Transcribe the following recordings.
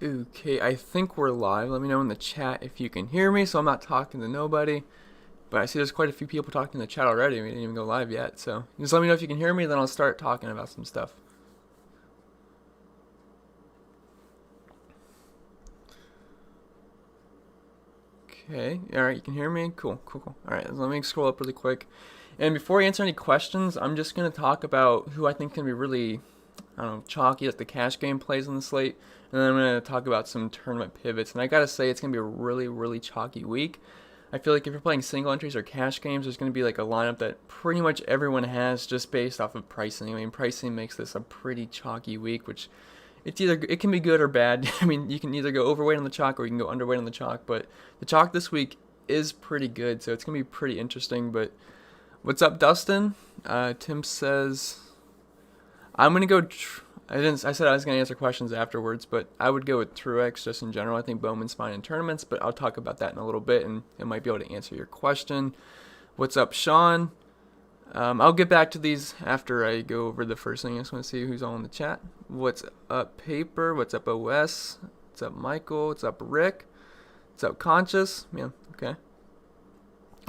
Okay, I think we're live. Let me know in the chat if you can hear me so I'm not talking to nobody. But I see there's quite a few people talking in the chat already. We didn't even go live yet. So just let me know if you can hear me, then I'll start talking about some stuff. Okay, alright, you can hear me? Cool. Alright, let me scroll up really quick. And before I answer any questions, I'm just going to talk about who I think can be really, I don't know, chalky, like the cash game plays on the slate. And then I'm going to talk about some tournament pivots. And I got to say, it's going to be a really, really chalky week. I feel like if you're playing single entries or cash games, there's going to be like a lineup that pretty much everyone has just based off of pricing. I mean, pricing makes this a pretty chalky week, which it can be good or bad. I mean, you can either go overweight on the chalk or you can go underweight on the chalk. But the chalk this week is pretty good, so it's going to be pretty interesting. But what's up, Dustin? Tim says, I'm going to go... I said I was going to answer questions afterwards, but I would go with Truex just in general. I think Bowman's fine in tournaments, but I'll talk about that in a little bit, and it might be able to answer your question. What's up, Sean? I'll get back to these after I go over the first thing. I just want to see who's all in the chat. What's up, Paper? What's up, OS? What's up, Michael? What's up, Rick? What's up, Conscious? Yeah, okay.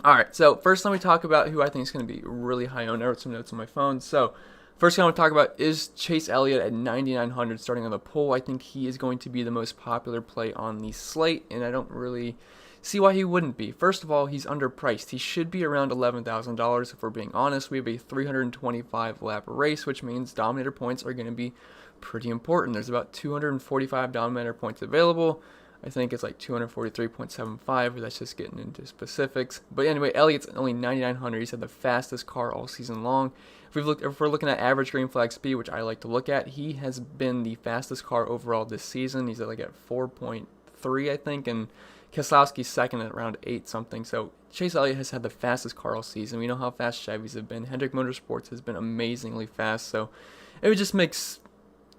All right, so first let me talk about who I think is going to be really high owned. I wrote some notes on my phone. So first thing I want to talk about is Chase Elliott at 9,900 starting on the poll. I think he is going to be the most popular play on the slate, and I don't really see why he wouldn't be. First of all, he's underpriced. He should be around $11,000 if we're being honest. We have a 325 lap race, which means Dominator points are going to be pretty important. There's about 245 Dominator points available. I think it's like 243.75, but that's just getting into specifics. But anyway, Elliott's only 9,900. He's had the fastest car all season long. If we're looking at average green flag speed, which I like to look at, he has been the fastest car overall this season. He's at 4.3, I think, and Keselowski's second at around 8 something. So Chase Elliott has had the fastest car all season. We know how fast Chevys have been. Hendrick Motorsports has been amazingly fast. So it just makes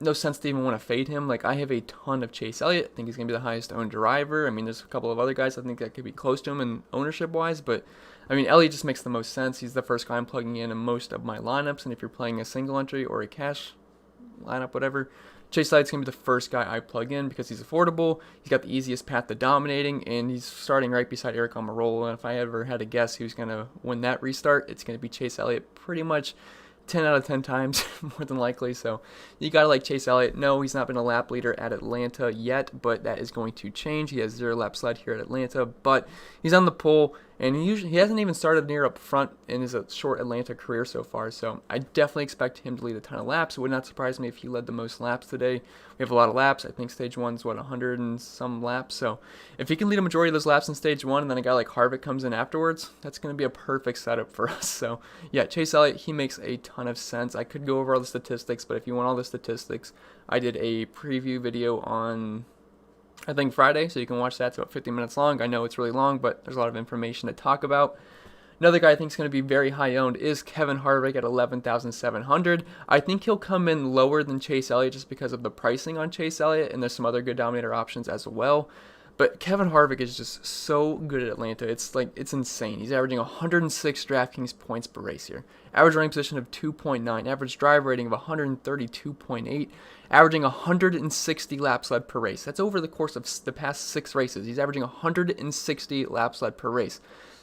no sense to even want to fade him. Like, I have a ton of Chase Elliott. I think he's going to be the highest owned driver. I mean, there's a couple of other guys I think that could be close to him in ownership-wise, but I mean, Elliott just makes the most sense. He's the first guy I'm plugging in most of my lineups, and if you're playing a single entry or a cash lineup, whatever, Chase Elliott's going to be the first guy I plug in because he's affordable, he's got the easiest path to dominating, and he's starting right beside Eric Almirola. And if I ever had to guess who's going to win that restart, it's going to be Chase Elliott pretty much 10 out of 10 times, more than likely. So you got to like Chase Elliott. No, he's not been a lap leader at Atlanta yet, but that is going to change. He has 0 laps led here at Atlanta, but he's on the pole, and he hasn't even started near up front in his short Atlanta career so far. So I definitely expect him to lead a ton of laps. It would not surprise me if he led the most laps today. We have a lot of laps. I think stage one's 100 and some laps. So if he can lead a majority of those laps in stage one, and then a guy like Harvick comes in afterwards, that's going to be a perfect setup for us. So yeah, Chase Elliott, he makes a ton of sense. I could go over all the statistics, but if you want all the statistics, I did a preview video on, I think, Friday, so you can watch that. It's about 50 minutes long. I know it's really long, but there's a lot of information to talk about. Another guy I think is going to be very high owned is Kevin Harvick at 11,700. I think he'll come in lower than Chase Elliott just because of the pricing on Chase Elliott, and there's some other good Dominator options as well. But Kevin Harvick is just so good at Atlanta. It's insane. He's averaging 106 DraftKings points per race here. Average running position of 2.9. Average drive rating of 132.8. Averaging 160 laps led per race. That's over the course of the past 6 races. He's averaging 160 laps led per race.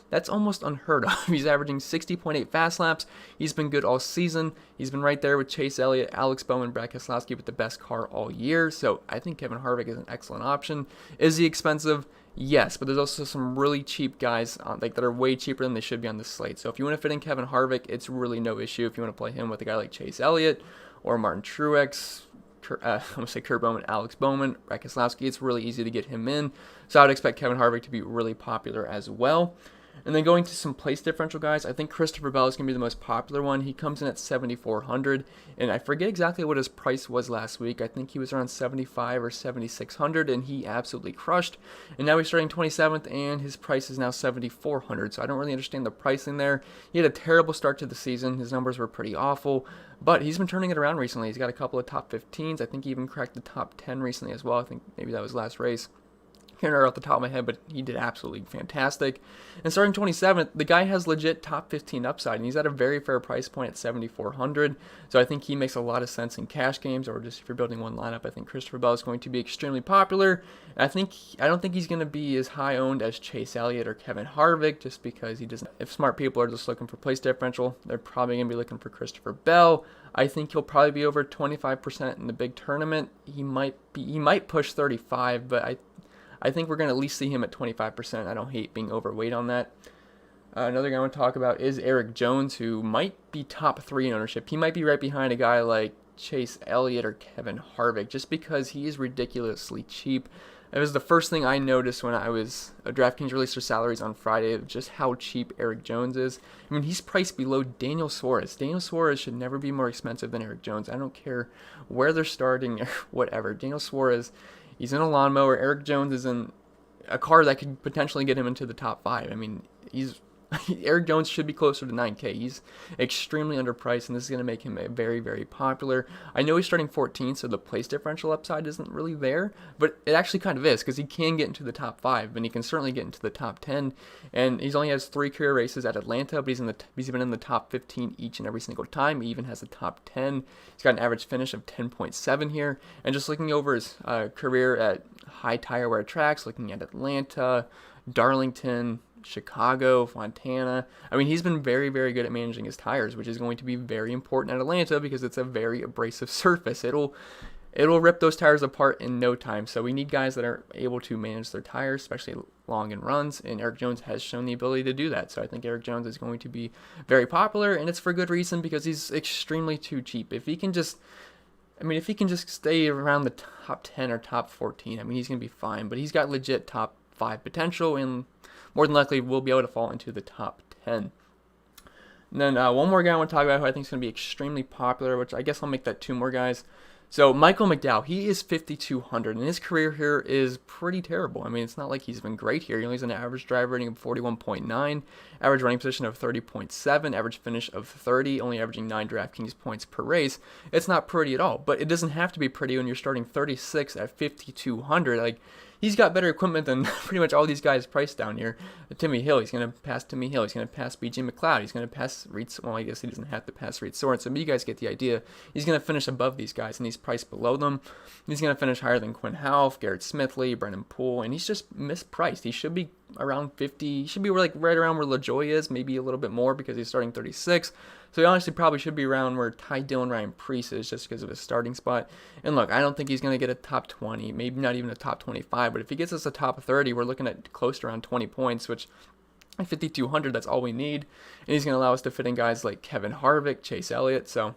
That's almost unheard of. He's averaging 60.8 fast laps. He's been good all season. He's been right there with Chase Elliott, Alex Bowman, Brad Keselowski with the best car all year. So I think Kevin Harvick is an excellent option. Is he expensive? Yes, but there's also some really cheap guys that are way cheaper than they should be on the slate. So if you want to fit in Kevin Harvick, it's really no issue. If you want to play him with a guy like Chase Elliott or Martin Truex, I'm going to say Kurt Bowman, Alex Bowman, Brad Keselowski, it's really easy to get him in. So I would expect Kevin Harvick to be really popular as well. And then going to some place differential guys, I think Christopher Bell is going to be the most popular one. He comes in at 7,400, and I forget exactly what his price was last week. I think he was around 7,500 or 7,600, and he absolutely crushed. And now he's starting 27th, and his price is now 7,400, so I don't really understand the pricing there. He had a terrible start to the season. His numbers were pretty awful, but he's been turning it around recently. He's got a couple of top 15s. I think he even cracked the top 10 recently as well. I think maybe that was last race. can't remember off the top of my head, but he did absolutely fantastic. And starting 27th, the guy has legit top 15 upside, and he's at a very fair price point at 7,400. So I think he makes a lot of sense in cash games, or just if you're building one lineup. I think Christopher Bell is going to be extremely popular. I don't think he's going to be as high owned as Chase Elliott or Kevin Harvick, just because he doesn't. If smart people are just looking for place differential, they're probably going to be looking for Christopher Bell. I think he'll probably be over 25% in the big tournament. He might push 35, but I think we're going to at least see him at 25%. I don't hate being overweight on that. Another guy I want to talk about is Erik Jones, who might be top 3 in ownership. He might be right behind a guy like Chase Elliott or Kevin Harvick, just because he is ridiculously cheap. It was the first thing I noticed when DraftKings released their salaries on Friday, of just how cheap Erik Jones is. I mean, he's priced below Daniel Suarez. Daniel Suarez should never be more expensive than Erik Jones. I don't care where they're starting or whatever. Daniel Suarez, he's in a lawnmower. Erik Jones is in a car that could potentially get him into the top 5. I mean, Erik Jones should be closer to 9K. He's extremely underpriced, and this is going to make him very, very popular. I know he's starting 14th, so the place differential upside isn't really there, but it actually kind of is, because he can get into the top 5, and he can certainly get into the top 10. And he only has 3 career races at Atlanta, but he's been in the top 15 each and every single time. He even has a top 10. He's got an average finish of 10.7 here. And just looking over his career at high tire wear tracks, looking at Atlanta, Darlington, Chicago, Fontana. I mean, he's been very, very good at managing his tires, which is going to be very important at Atlanta because it's a very abrasive surface. It'll rip those tires apart in no time. So we need guys that are able to manage their tires, especially long in runs, and Erik Jones has shown the ability to do that. So I think Erik Jones is going to be very popular, and it's for good reason, because he's extremely too cheap. If he can just stay around the top 10 or top 14, I mean, he's going to be fine. But he's got legit top 5 potential, and more than likely will be able to fall into the top 10. And then one more guy I want to talk about who I think is going to be extremely popular, which I guess I'll make that 2 more guys. So Michael Mcdowell, he is 5,200, and his career here is pretty terrible. I mean, it's not like he's been great here. He only has an average drive rating of 41.9, average running position of 30.7, average finish of 30, only averaging 9 DraftKings points per race. It's not pretty at all, but it doesn't have to be pretty when you're starting 36 at 5,200. Like, he's got better equipment than pretty much all these guys priced down here. Timmy Hill, he's going to pass Timmy Hill. He's going to pass BJ McLeod. He's going to pass Reed. Well, I guess he doesn't have to pass Reed Sorensen, but you guys get the idea. He's going to finish above these guys, and he's priced below them. He's going to finish higher than Quinn Houff, Garrett Smithley, Brendan Poole, and he's just mispriced. He should be around 50. He should be right around where LaJoy is, maybe a little bit more because he's starting 36. So he honestly probably should be around where Dillon, Ryan Preece is, just because of his starting spot. And look, I don't think he's going to get a top 20, maybe not even a top 25, but if he gets us a top 30, we're looking at close to around 20 points, which at 5,200, that's all we need. And he's going to allow us to fit in guys like Kevin Harvick, Chase Elliott. So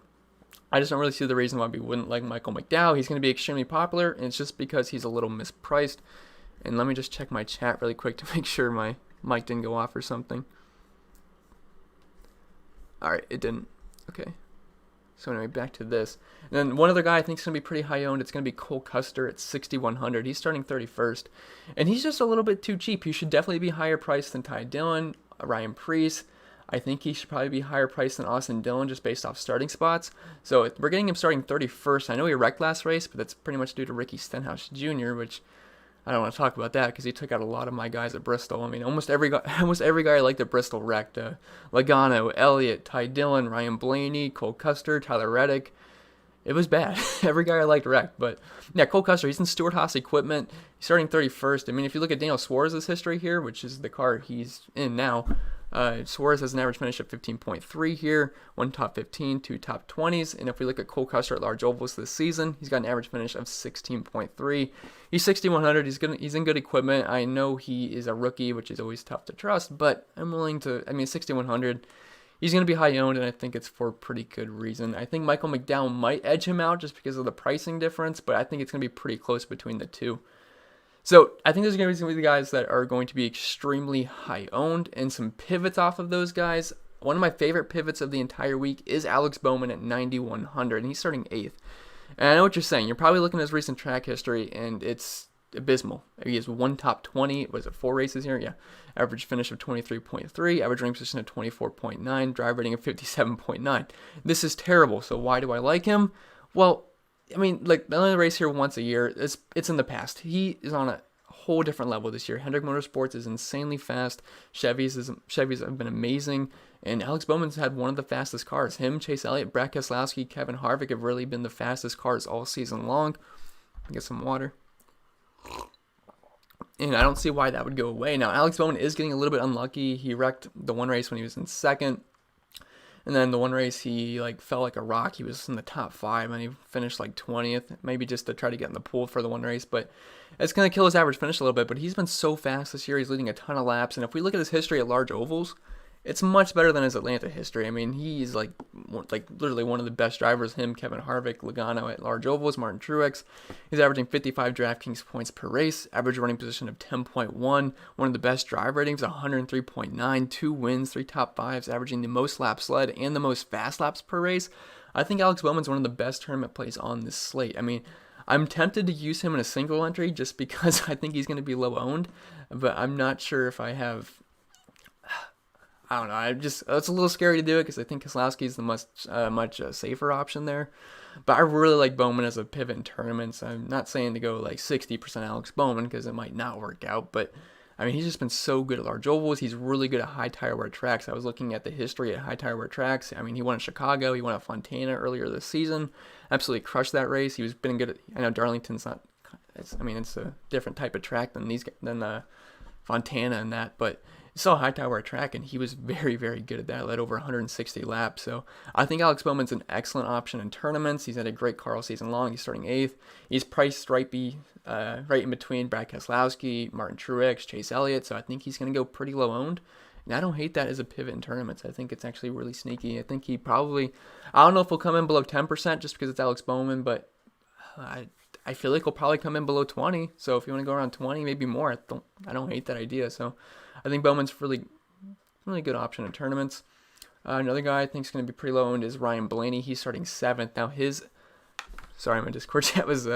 I just don't really see the reason why we wouldn't like Michael Mcdowell. He's going to be extremely popular, and it's just because he's a little mispriced. And let me just check my chat really quick to make sure my mic didn't go off or something. Alright, it didn't. Okay. So anyway, back to this. And then one other guy I think is going to be pretty high owned. It's going to be Cole Custer at 6,100. He's starting 31st. And he's just a little bit too cheap. He should definitely be higher priced than Dillon, Ryan Preece. I think he should probably be higher priced than Austin Dillon just based off starting spots. So we're getting him starting 31st. I know he wrecked last race, but that's pretty much due to Ricky Stenhouse Jr., which I don't want to talk about that because he took out a lot of my guys at Bristol. I mean, almost every guy I liked at Bristol wrecked. Logano, Elliot, Dillon, Ryan Blaney, Cole Custer, Tyler Reddick. It was bad. Every guy I liked wrecked. But yeah, Cole Custer, he's in Stewart-Haas equipment. He's starting 31st. I mean, if you look at Daniel Suarez's history here, which is the car he's in now, Suarez has an average finish of 15.3 here, 1 top 15, 2 top 20s. And if we look at Cole Custer at large ovals this season, he's got an average finish of 16.3. He's 6,100. He's in good equipment. I know he is a rookie, which is always tough to trust, but I'm willing to. I mean, 6,100. He's going to be high owned, and I think it's for pretty good reason. I think Michael McDowell might edge him out just because of the pricing difference, but I think it's going to be pretty close between the two. So I think there's going to be some of the guys that are going to be extremely high owned, and some pivots off of those guys. One of my favorite pivots of the entire week is Alex Bowman at 9,100, and he's starting 8th. And I know what you're saying. You're probably looking at his recent track history, and it's abysmal. He has 1 top 20. Was it 4 races here? Yeah. Average finish of 23.3. Average rank position of 24.9. Drive rating of 57.9. This is terrible. So why do I like him? Well, I mean, like, the only race here once a year. It's in the past. He is on a whole different level this year. Hendrick Motorsports is insanely fast. Chevys have been amazing. And Alex Bowman's had one of the fastest cars. Him, Chase Elliott, Brad Keselowski, Kevin Harvick have really been the fastest cars all season long. Get some water. And I don't see why that would go away. Now, Alex Bowman is getting a little bit unlucky. He wrecked the one race when he was in second. And then the one race, he fell like a rock. He was in the top 5, and he finished 20th, maybe just to try to get in the pool for the one race. But it's going to kill his average finish a little bit. But he's been so fast this year. He's leading a ton of laps. And if we look at his history at large ovals, it's much better than his Atlanta history. I mean, he's literally one of the best drivers. Him, Kevin Harvick, Logano at large ovals, Martin Truex. He's averaging 55 DraftKings points per race, average running position of 10.1, one of the best drive ratings, 103.9, 2 wins, 3 top 5s, averaging the most laps led and the most fast laps per race. I think Alex Bowman's one of the best tournament plays on this slate. I mean, I'm tempted to use him in a single entry just because I think he's going to be low owned, but I'm not sure if I have. I don't know. It's a little scary to do it because I think Keselowski is the much safer option there. But I really like Bowman as a pivot in tournaments. I'm not saying to go 60% Alex Bowman because it might not work out. But I mean, he's just been so good at large ovals. He's really good at high tire wear tracks. I was looking at the history at high tire wear tracks. I mean, he won at Chicago. He won at Fontana earlier this season. Absolutely crushed that race. He's been good at. I know Darlington's not. It's a different type of track than Fontana and that, but. He saw a high tire wear track, and he was very, very good at that. Led over 160 laps. So I think Alex Bowman's an excellent option in tournaments. He's had a great car all season long. He's starting 8th. He's priced right in between Brad Keselowski, Martin Truex, Chase Elliott. So I think he's going to go pretty low owned. And I don't hate that as a pivot in tournaments. I think it's actually really sneaky. I think he probably, I don't know if he'll come in below 10% just because it's Alex Bowman, but I feel like he'll probably come in below 20. So if you want to go around 20, maybe more, I don't hate that idea. So I think Bowman's really good option in tournaments. Another guy I think is going to be pretty low owned is Ryan Blaney. He's starting 7th. Now sorry, my Discord chat was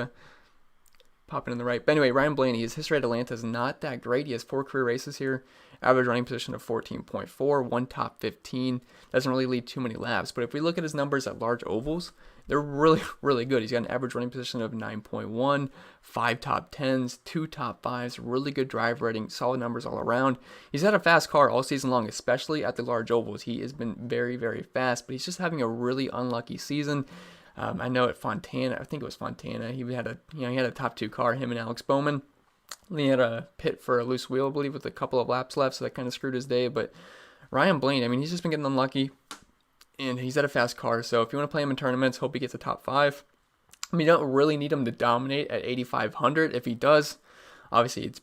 popping in the right. But anyway, Ryan Blaney, his history at Atlanta is not that great. He has 4 career races here. Average running position of 14.4, 1 top 15. Doesn't really lead too many laps. But if we look at his numbers at large ovals, they're really, really good. He's got an average running position of 9.1, 5 top 10s, 2 top 5s, really good drive rating, solid numbers all around. He's had a fast car all season long, especially at the large ovals. He has been very, very fast, but he's just having a really unlucky season. I know at Fontana, I think it was Fontana, he had a top 2 car, him and Alex Bowman. And he had a pit for a loose wheel, I believe, with a couple of laps left, so that kind of screwed his day. But Ryan Blaine, I mean, he's just been getting unlucky. And he's at a fast car, so if you want to play him in tournaments, hope he gets a top 5. I mean, you don't really need him to dominate at 8,500. If he does, obviously it's,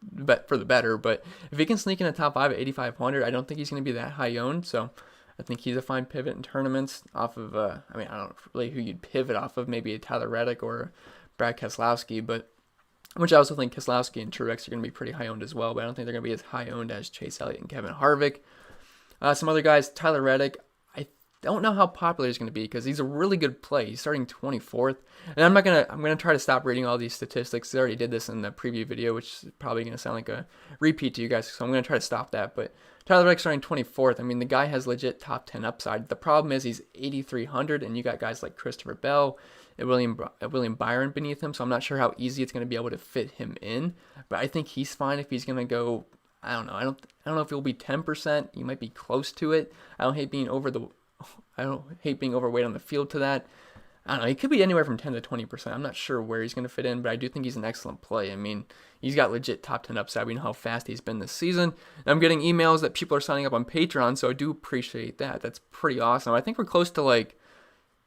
bet for the better. But if he can sneak in a top 5 at 8,500, I don't think he's going to be that high owned. So I think he's a fine pivot in tournaments off of, I don't know really who you'd pivot off of, maybe a Tyler Reddick or Brad Keselowski, but which I also think Keselowski and Truex are going to be pretty high owned as well, but I don't think they're going to be as high owned as Chase Elliott and Kevin Harvick. Some other guys, Tyler Reddick, don't know how popular he's going to be because he's a really good play. He's starting 24th. And I'm going to try to stop reading all these statistics. I already did this in the preview video, which is probably going to sound like a repeat to you guys. So I'm going to try to stop that. But Tyler Reddick starting 24th. I mean, the guy has legit top 10 upside. The problem is he's 8,300 and you got guys like Christopher Bell and William Byron beneath him. So I'm not sure how easy it's going to be able to fit him in. But I think he's fine if he's going to go, I don't know. I don't know if he'll be 10%. You might be close to it. I don't hate being overweight on the field to that. I don't know. He could be anywhere from 10 to 20%. I'm not sure where he's going to fit in, but I do think he's an excellent play. I mean, he's got legit top 10 upside. We know how fast he's been this season. And I'm getting emails that people are signing up on Patreon, so I do appreciate that. That's pretty awesome. I think we're close to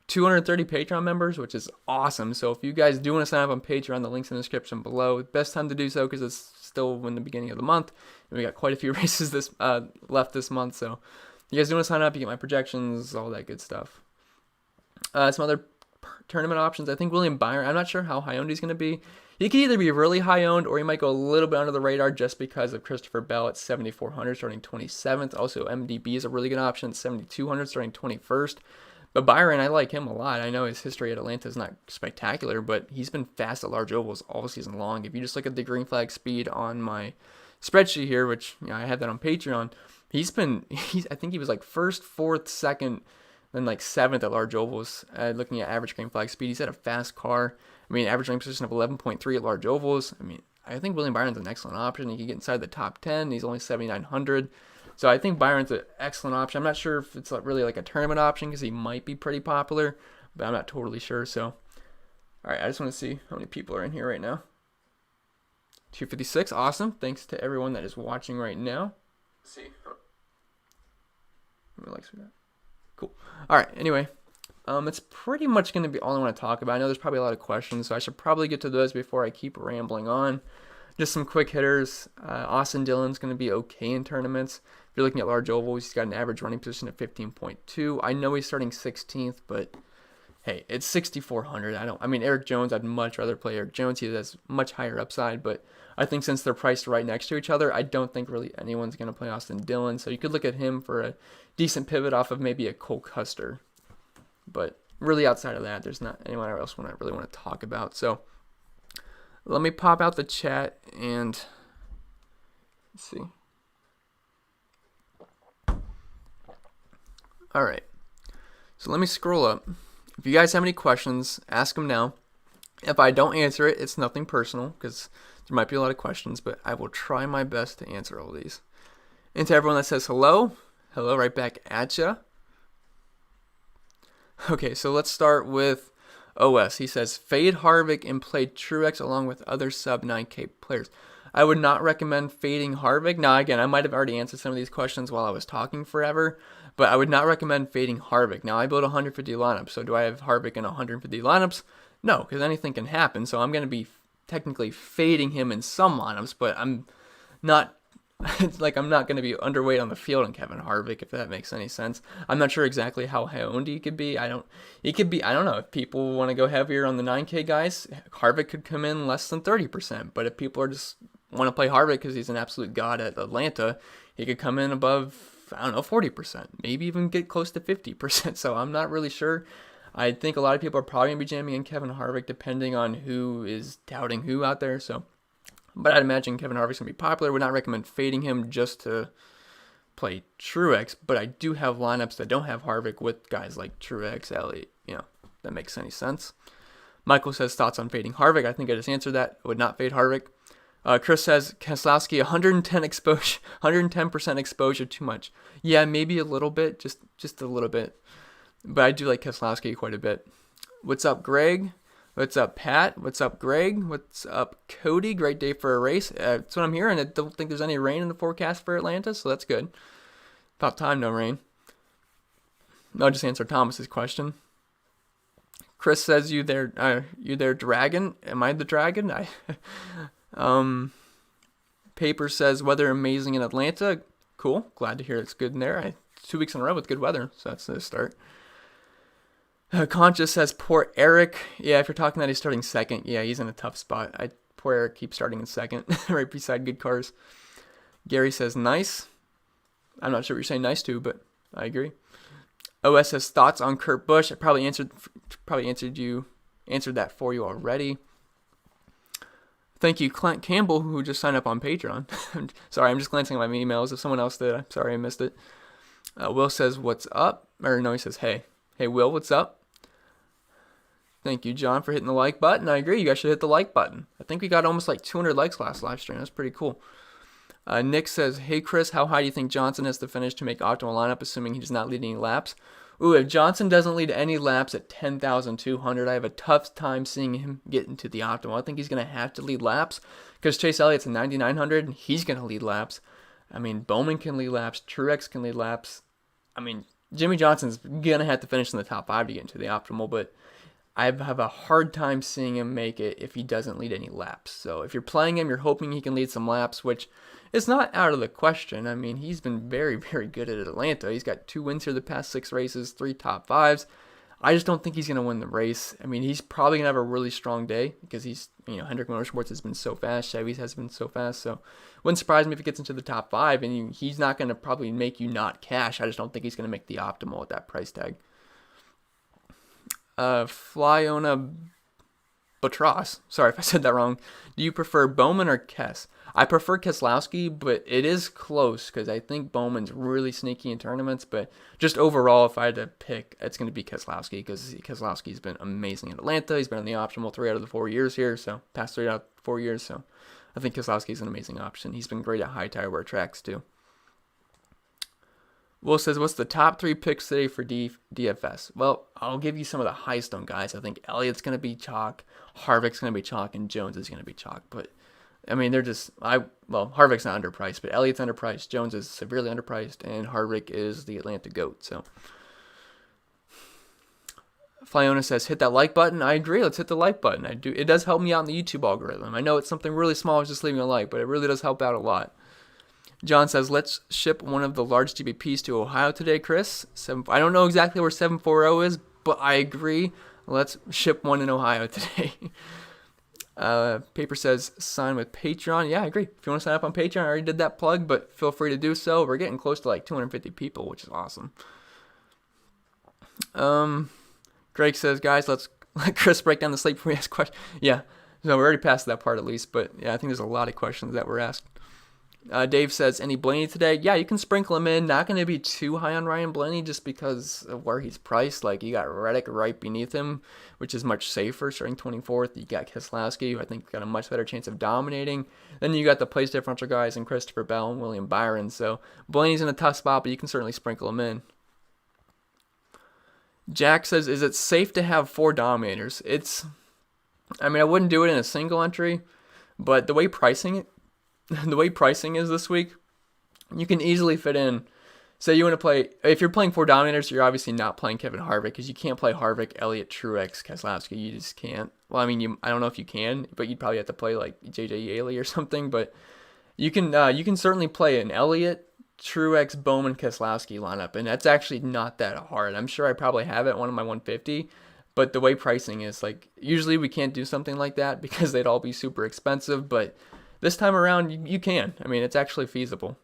230 Patreon members, which is awesome. So if you guys do want to sign up on Patreon, the link's in the description below. Best time to do so because it's still in the beginning of the month. And we got quite a few races left this month, so you guys do want to sign up, you get my projections, all that good stuff. Some other tournament options. I think William Byron, I'm not sure how high owned he's going to be. He could either be really high owned or he might go a little bit under the radar just because of Christopher Bell at 7,400 starting 27th. Also, MDB is a really good option at 7,200 starting 21st. But Byron, I like him a lot. I know his history at Atlanta is not spectacular, but he's been fast at large ovals all season long. If you just look at the green flag speed on my spreadsheet here, which I have that on Patreon, I think he was first, fourth, second, then 7th at large ovals. Looking at average green flag speed, he's had a fast car. I mean, average running position of 11.3 at large ovals. I mean, I think William Byron's an excellent option. He can get inside the top 10. He's only 7,900. So I think Byron's an excellent option. I'm not sure if it's really like a tournament option because he might be pretty popular, but I'm not totally sure. So, all right, I just want to see how many people are in here right now. 256, awesome. Thanks to everyone that is watching right now. Let's see. How many likes we got? Cool. All right, anyway. It's pretty much going to be all I want to talk about. I know there's probably a lot of questions, so I should probably get to those before I keep rambling on. Just some quick hitters. Austin Dillon's going to be okay in tournaments. If you're looking at large ovals, he's got an average running position of 15.2. I know he's starting 16th, but hey, it's 6,400. Eric Jones, I'd much rather play Eric Jones. He has much higher upside, but I think since they're priced right next to each other, I don't think really anyone's going to play Austin Dillon. So you could look at him for a decent pivot off of maybe a Cole Custer. But really outside of that, there's not anyone else I really want to talk about. So let me pop out the chat and let's see. All right. So let me scroll up. If you guys have any questions, ask them now. If I don't answer it, it's nothing personal because there might be a lot of questions, but I will try my best to answer all these. And to everyone that says hello right back at ya. Okay, so let's start with OS. He says, fade Harvick and play Truex along with other sub 9K players. I would not recommend fading Harvick. Now, again, I might have already answered some of these questions while I was talking forever, but I would not recommend fading Harvick. Now, I build 150 lineups, so do I have Harvick in 150 lineups? No, because anything can happen, so I'm going to be technically fading him in some lineups, but I'm not I'm not going to be underweight on the field on Kevin Harvick, if that makes any sense. I'm not sure exactly how high owned he could be. I don't know. If people want to go heavier on the 9K guys, Harvick could come in less than 30%. But if people are just want to play Harvick because he's an absolute god at Atlanta, he could come in above, 40%. Maybe even get close to 50%. So I'm not really sure. I think a lot of people are probably going to be jamming in Kevin Harvick depending on who is doubting who out there. But I'd imagine Kevin Harvick's going to be popular. Would not recommend fading him just to play Truex. But I do have lineups that don't have Harvick with guys like Truex, Elliot. That makes any sense. Michael says thoughts on fading Harvick. I think I just answered that. I would not fade Harvick. Chris says Keselowski 110% exposure too much. Yeah, maybe a little bit, just a little bit. But I do like Keselowski quite a bit. What's up, Greg? What's up, Pat? What's up, Greg? What's up, Cody? Great day for a race. That's what I'm hearing. I don't think there's any rain in the forecast for Atlanta, so that's good. About time, no rain. I'll just answer Thomas's question. Chris says, you there, dragon? Am I the dragon? Paper says, weather amazing in Atlanta. Cool. Glad to hear it's good in there. 2 weeks in a row with good weather, so that's the start. Conscious says, poor Eric. Yeah, if you're talking that he's starting second, yeah, he's in a tough spot. Poor Eric keeps starting in second, right beside good cars. Gary says, nice. I'm not sure what you're saying nice to, but I agree. OS says, thoughts on Kurt Busch. I probably answered that for you already. Thank you, Clint Campbell, who just signed up on Patreon. Sorry, I'm just glancing at my emails. If someone else did, I'm sorry I missed it. Will says, what's up? Or no, he says, hey. Hey, Will, what's up? Thank you, John, for hitting the like button. I agree. You guys should hit the like button. I think we got almost like 200 likes last live stream. That's pretty cool. Nick says, hey, Chris, how high do you think Johnson has to finish to make optimal lineup, assuming he does not lead any laps? Ooh, if Johnson doesn't lead any laps at 10,200, I have a tough time seeing him get into the optimal. I think he's going to have to lead laps because Chase Elliott's at 9,900, and he's going to lead laps. Bowman can lead laps. Truex can lead laps. Jimmy Johnson's going to have to finish in the top 5 to get into the optimal, but I have a hard time seeing him make it if he doesn't lead any laps. So if you're playing him, you're hoping he can lead some laps, which is not out of the question. He's been very, very good at Atlanta. He's got 2 wins here the past 6 races, 3 top 5s. I just don't think he's going to win the race. He's probably going to have a really strong day because Hendrick Motorsports has been so fast. Chevy's has been so fast. So wouldn't surprise me if he gets into the top 5, and he's not going to probably make you not cash. I just don't think he's going to make the optimal at that price tag. Flyona Batras. Sorry if I said that wrong. Do you prefer Bowman or Kes? I prefer Keselowski, but it is close because I think Bowman's really sneaky in tournaments. But just overall, if I had to pick, it's going to be Keselowski because Keselowski's been amazing in Atlanta. He's been in the optimal 3 out of the 4 years here, so past 3 out of 4 years. So I think Keselowski's an amazing option. He's been great at high tire wear tracks too. Will says, what's the top 3 picks today for DFS? Well, I'll give you some of the highest owned guys. I think Elliot's going to be chalk, Harvick's going to be chalk, and Jones is going to be chalk. But, I mean, they're just, Harvick's not underpriced, but Elliot's underpriced, Jones is severely underpriced, and Harvick is the Atlanta GOAT. So, Flyona says, hit that like button. I agree, let's hit the like button. It does help me out in the YouTube algorithm. I know it's something really small, just leaving a like, but it really does help out a lot. John says, let's ship one of the large GBPs to Ohio today, Chris. I don't know exactly where 740 is, but I agree. Let's ship one in Ohio today. Paper says, sign with Patreon. Yeah, I agree. If you want to sign up on Patreon, I already did that plug, but feel free to do so. We're getting close to like 250 people, which is awesome. Greg says, guys, let's let Chris break down the slate before we ask questions. Yeah, so we're already past that part at least, but yeah, I think there's a lot of questions that were asked. Dave says, any Blaney today? Yeah, you can sprinkle him in. Not going to be too high on Ryan Blaney just because of where he's priced. Like, you got Reddick right beneath him, which is much safer, starting 24th. You got Keselowski, who I think got a much better chance of dominating. Then you got the place differential guys in Christopher Bell and William Byron. So Blaney's in a tough spot, but you can certainly sprinkle him in. Jack says, is it safe to have 4 Dominators? I wouldn't do it in a single entry, but the way pricing is this week, you can easily fit in. Say you want to play, if you're playing 4 Dominators, you're obviously not playing Kevin Harvick because you can't play Harvick, Elliot, Truex, Keselowski. You just can't. Well, I don't know if you can, but you'd probably have to play like JJ Yaley or something. But you can certainly play an Elliot, Truex, Bowman, Keselowski lineup, and that's actually not that hard. I'm sure I probably have it at one of my 150. But the way pricing is, like, usually we can't do something like that because they'd all be super expensive, but this time around, you can. I mean, it's actually feasible.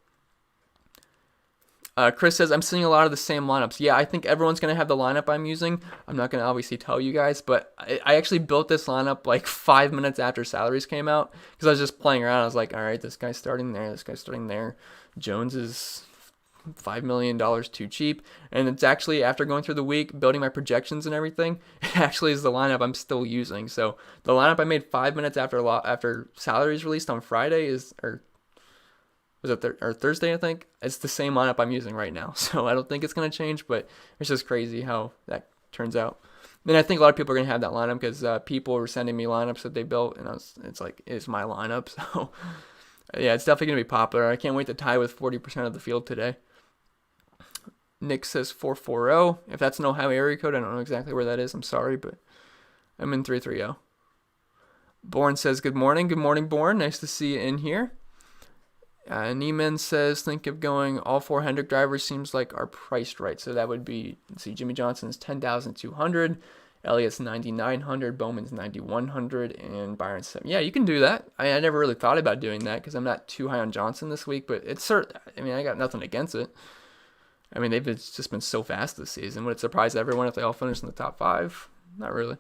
Chris says, I'm seeing a lot of the same lineups. Yeah, I think everyone's going to have the lineup I'm using. I'm not going to obviously tell you guys, but I actually built this lineup like 5 minutes after salaries came out because I was just playing around. I was like, all right, this guy's starting there. This guy's starting there. Jones is $5 million too cheap. And it's actually, after going through the week, building my projections and everything, it actually is the lineup I'm still using. So the lineup I made 5 minutes after salaries released on Friday Thursday, I think. It's the same lineup I'm using right now. So I don't think it's going to change, but it's just crazy how that turns out. And I think a lot of people are going to have that lineup because people were sending me lineups that they built, and it's my lineup. So yeah, it's definitely going to be popular. I can't wait to tie with 40% of the field today. Nick says 440. If that's an Ohio area code, I don't know exactly where that is. I'm sorry, but I'm in 330. Bourne says, good morning. Good morning, Bourne. Nice to see you in here. Neiman says, think of going all 4 Hendrick drivers seems like are priced right. So that would be, let's see, Jimmy Johnson's 10,200, Elliot's 9,900, Bowman's 9,100, and Byron's 7. Yeah, you can do that. I never really thought about doing that because I'm not too high on Johnson this week, but I got nothing against it. I mean, they've just been so fast this season. Would it surprise everyone if they all finish in the top 5? Not really.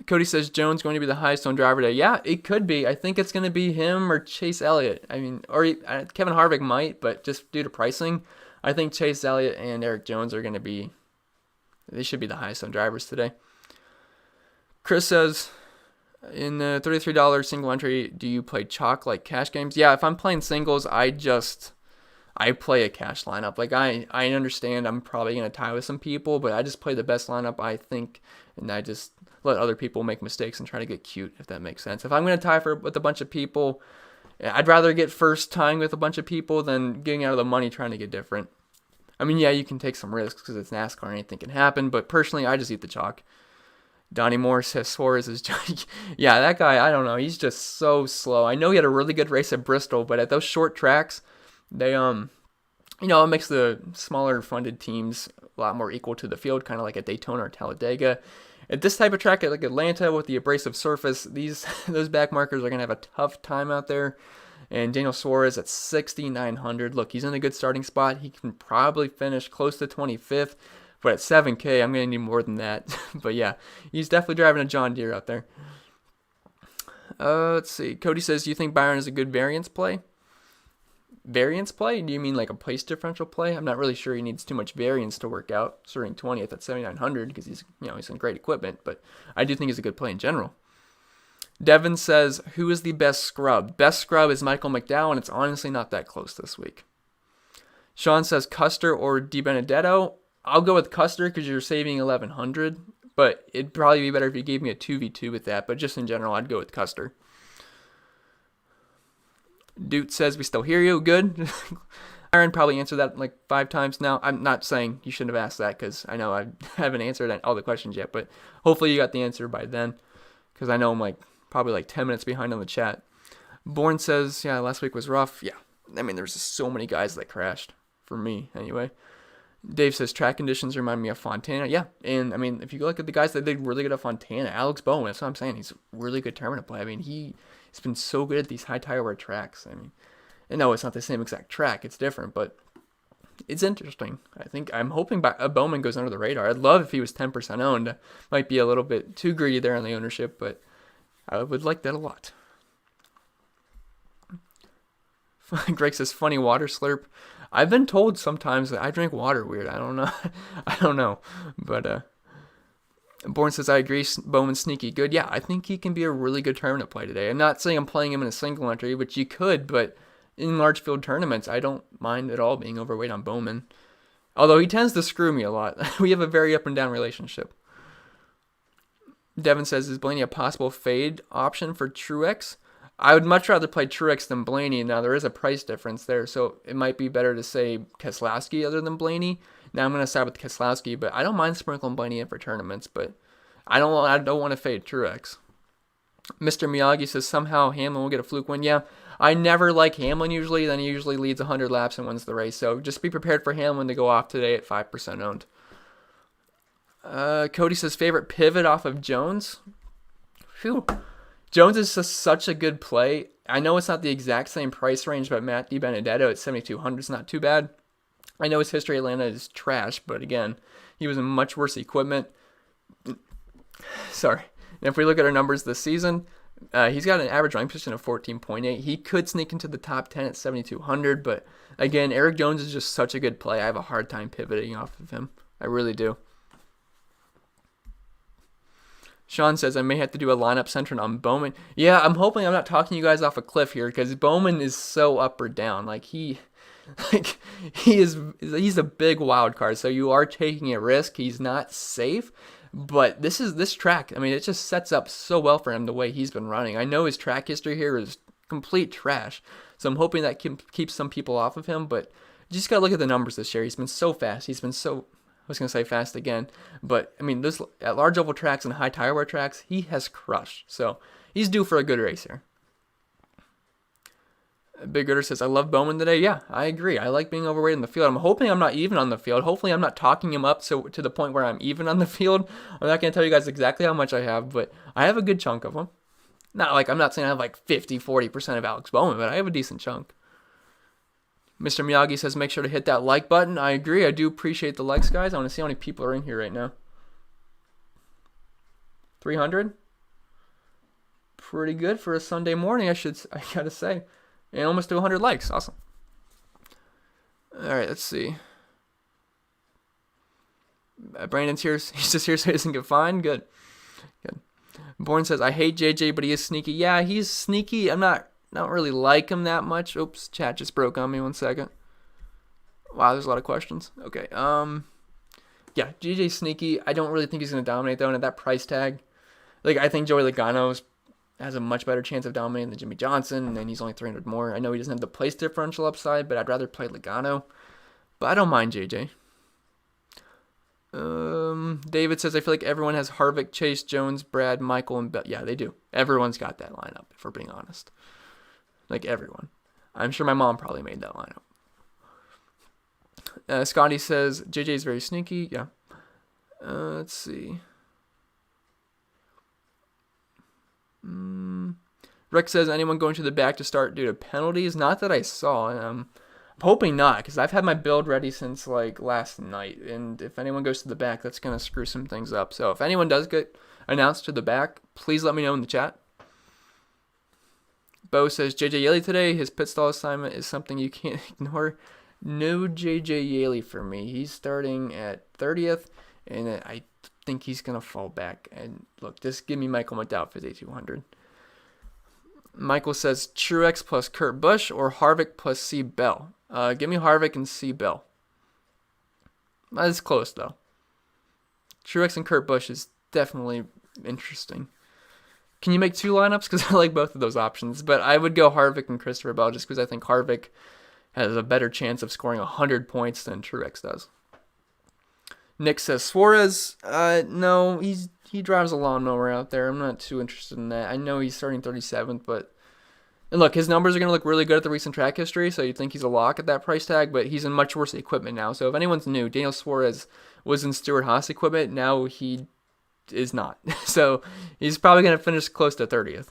Cody says, Jones going to be the highest owned driver today. Yeah, it could be. I think it's going to be him or Chase Elliott. Or Kevin Harvick might, but just due to pricing, I think Chase Elliott and Eric Jones are going to be, they should be the highest owned drivers today. Chris says, in the $33 single entry, do you play chalk like cash games? Yeah, if I'm playing singles, I play a cash lineup. Like, I understand I'm probably going to tie with some people, but I just play the best lineup I think, and I just let other people make mistakes and try to get cute, if that makes sense. If I'm going to tie with a bunch of people, I'd rather get first tying with a bunch of people than getting out of the money trying to get different. I mean, yeah, you can take some risks because it's NASCAR, anything can happen, but personally, I just eat the chalk. Donnie Moore says Suarez is yeah, that guy, I don't know, he's just so slow. I know he had a really good race at Bristol, but at those short tracks, they it makes the smaller funded teams a lot more equal to the field, kind of like at Daytona or Talladega. At this type of track, like Atlanta with the abrasive surface, those back markers are going to have a tough time out there. And Daniel Suarez at 6,900. Look, he's in a good starting spot. He can probably finish close to 25th. But at 7K, I'm going to need more than that. But yeah, he's definitely driving a John Deere out there. Let's see. Cody says, do you think Byron is a good variance play? Variance play? Do you mean like a place differential play? I'm not really sure he needs too much variance to work out, starting 20th at 7,900 because he's in great equipment, but I do think he's a good play in general. Devin says, who is the best scrub? Best scrub is Michael Mcdowell, and it's honestly not that close this week. Sean says Custer or DiBenedetto. I'll go with Custer because you're saving 1,100, but it'd probably be better if you gave me a 2v2 with that, but just in general, I'd go with Custer. Dude says we still hear you. Good. Byron probably answered that like 5 times now. I'm not saying you shouldn't have asked that because I know I haven't answered all the questions yet, but hopefully you got the answer by then because I know I'm probably 10 minutes behind on the chat. Bourne says, yeah, last week was rough. Yeah, I mean, there's just so many guys that crashed for me anyway. Dave says track conditions remind me of Fontana. Yeah, and I mean, if you look at the guys that did really good at Fontana, Alex Bowen, that's what I'm saying. He's a really good tournament play. I mean, he's been so good at these high tire wear tracks. I mean, and no, it's not the same exact track. It's different, but it's interesting. I'm hoping Bowman goes under the radar. I'd love if he was 10% owned. Might be a little bit too greedy there on the ownership, but I would like that a lot. Greg says funny water slurp. I've been told sometimes that I drink water weird. I don't know. I don't know. But Bourne says, I agree. Bowman's sneaky good. Yeah, I think he can be a really good tournament play today. I'm not saying I'm playing him in a single entry, which you could, but in large field tournaments, I don't mind at all being overweight on Bowman. Although he tends to screw me a lot. We have a very up and down relationship. Devin says, is Blaney a possible fade option for Truex? I would much rather play Truex than Blaney. Now, there is a price difference there, so it might be better to say Keselowski other than Blaney. Now, I'm going to side with Keselowski, but I don't mind sprinkling Blaney in for tournaments, but I don't want to fade Truex. Mr. Miyagi says, somehow Hamlin will get a fluke win. Yeah, I never like Hamlin usually. Then he usually leads 100 laps and wins the race. So just be prepared for Hamlin to go off today at 5% owned. Cody says, favorite pivot off of Jones? Phew. Jones is just such a good play. I know it's not the exact same price range, but Matt DiBenedetto at 7,200 is not too bad. I know his history at Atlanta is trash, but again, he was in much worse equipment. Sorry. And if we look at our numbers this season, he's got an average running position of 14.8. He could sneak into the top 10 at 7,200, but again, Eric Jones is just such a good play. I have a hard time pivoting off of him. I really do. Sean says, I may have to do a lineup centered on Bowman. Yeah, I'm hoping I'm not talking you guys off a cliff here because Bowman is so up or down. He's a big wild card, so you are taking a risk. He's not safe, but this track, I mean, it just sets up so well for him the way he's been running. I know his track history here is complete trash, so I'm hoping that can keep some people off of him, but you just got to look at the numbers this year. He's been so fast. I was going to say fast again, but I mean, this at large oval tracks and high tire wear tracks, he has crushed. So he's due for a good race here. Big Gooder says, I love Bowman today. Yeah, I agree. I like being overweight in the field. I'm hoping I'm not even on the field. Hopefully I'm not talking him up to the point where I'm even on the field. I'm not going to tell you guys exactly how much I have, but I have a good chunk of them. I'm not saying I have 50, 40% of Alex Bowman, but I have a decent chunk. Mr. Miyagi says, make sure to hit that like button. I agree. I do appreciate the likes, guys. I want to see how many people are in here right now. 300? Pretty good for a Sunday morning, I gotta say. And almost 200 likes. Awesome. All right, let's see. Brandon's here. He's just here so he doesn't get fined. Good. Bourne says, I hate JJ, but he is sneaky. Yeah, he's sneaky. I don't really like him that much. Oops, chat just broke on me. 1 second. Wow, there's a lot of questions. Okay. Yeah, JJ sneaky. I don't really think he's going to dominate, though. And at that price tag, I think Joey Logano has a much better chance of dominating than Jimmy Johnson, and he's only 300 more. I know he doesn't have the place differential upside, but I'd rather play Logano. But I don't mind JJ. David says, I feel like everyone has Harvick, Chase, Jones, Brad, Michael, and Bell. Yeah, they do. Everyone's got that lineup, if we're being honest. Everyone. I'm sure my mom probably made that lineup. Scotty says, JJ is very sneaky. Yeah. Let's see. Rick says, anyone going to the back to start due to penalties? Not that I saw. I'm hoping not, because I've had my build ready since last night. And if anyone goes to the back, that's going to screw some things up. So if anyone does get announced to the back, please let me know in the chat. Bo says, JJ Yeley today, his pit stall assignment is something you can't ignore. No JJ Yeley for me. He's starting at 30th, and I think he's going to fall back. And look, just give me Michael Mcdowell for 8,200. Michael says Truex plus Kurt Busch or Harvick plus C. Bell. Give me Harvick and C. Bell. That's close, though. Truex and Kurt Busch is definitely interesting. Can you make 2 lineups? Because I like both of those options. But I would go Harvick and Christopher Bell just because I think Harvick has a better chance of scoring 100 points than Truex does. Nick says Suarez. No, he drives a lawnmower out there. I'm not too interested in that. I know he's starting 37th, but and look, his numbers are going to look really good at the recent track history, so you'd think he's a lock at that price tag, but he's in much worse equipment now. So if anyone's new, Daniel Suarez was in Stewart-Haas equipment. Now he is not. So he's probably going to finish close to 30th.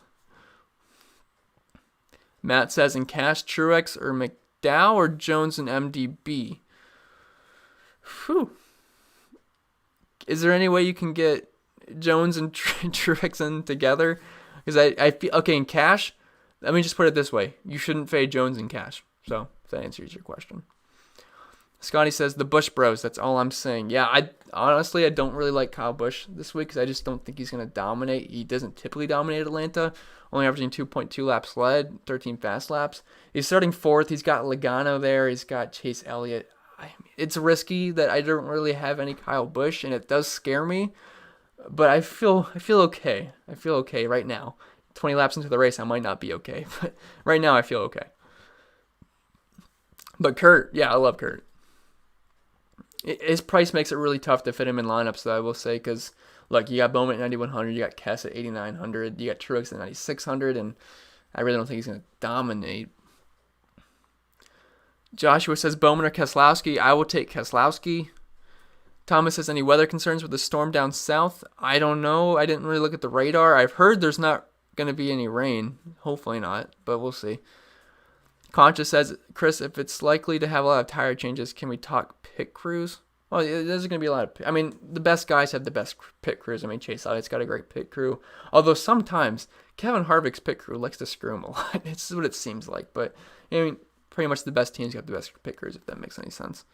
Matt says in cash, Truex or McDowell or Jones and MDB. Whew. Is there any way you can get Jones and Truex in together? Because I feel, okay, in cash, let me just put it this way. You shouldn't fade Jones in cash. So, if that answers your question. Scotty says, the Busch Bros, that's all I'm saying. Yeah, I don't really like Kyle Busch this week because I just don't think he's going to dominate. He doesn't typically dominate Atlanta, only averaging 2.2 laps led, 13 fast laps. He's starting 4th. He's got Logano there. He's got Chase Elliott. It's risky that I don't really have any Kyle Busch, and it does scare me. But I feel okay. I feel okay right now. 20 laps into the race, I might not be okay. But right now, I feel okay. But Kurt, yeah, I love Kurt. His price makes it really tough to fit him in lineups, though, I will say, because, look, you got Bowman at 9,100, you got Kess at 8,900, you got Truex at 9,600, and I really don't think he's going to dominate. Joshua says Bowman or Keselowski. I will take Keselowski. Thomas says any weather concerns with the storm down south? I don't know. I didn't really look at the radar. I've heard there's not going to be any rain. Hopefully not, but we'll see. Concha says, Chris, if it's likely to have a lot of tire changes, can we talk pit crews? Well, there's going to be a lot of... the best guys have the best pit crews. Chase Elliott's got a great pit crew. Although sometimes Kevin Harvick's pit crew likes to screw him a lot. It's what it seems like. But, pretty much the best teams got the best pit crews, if that makes any sense.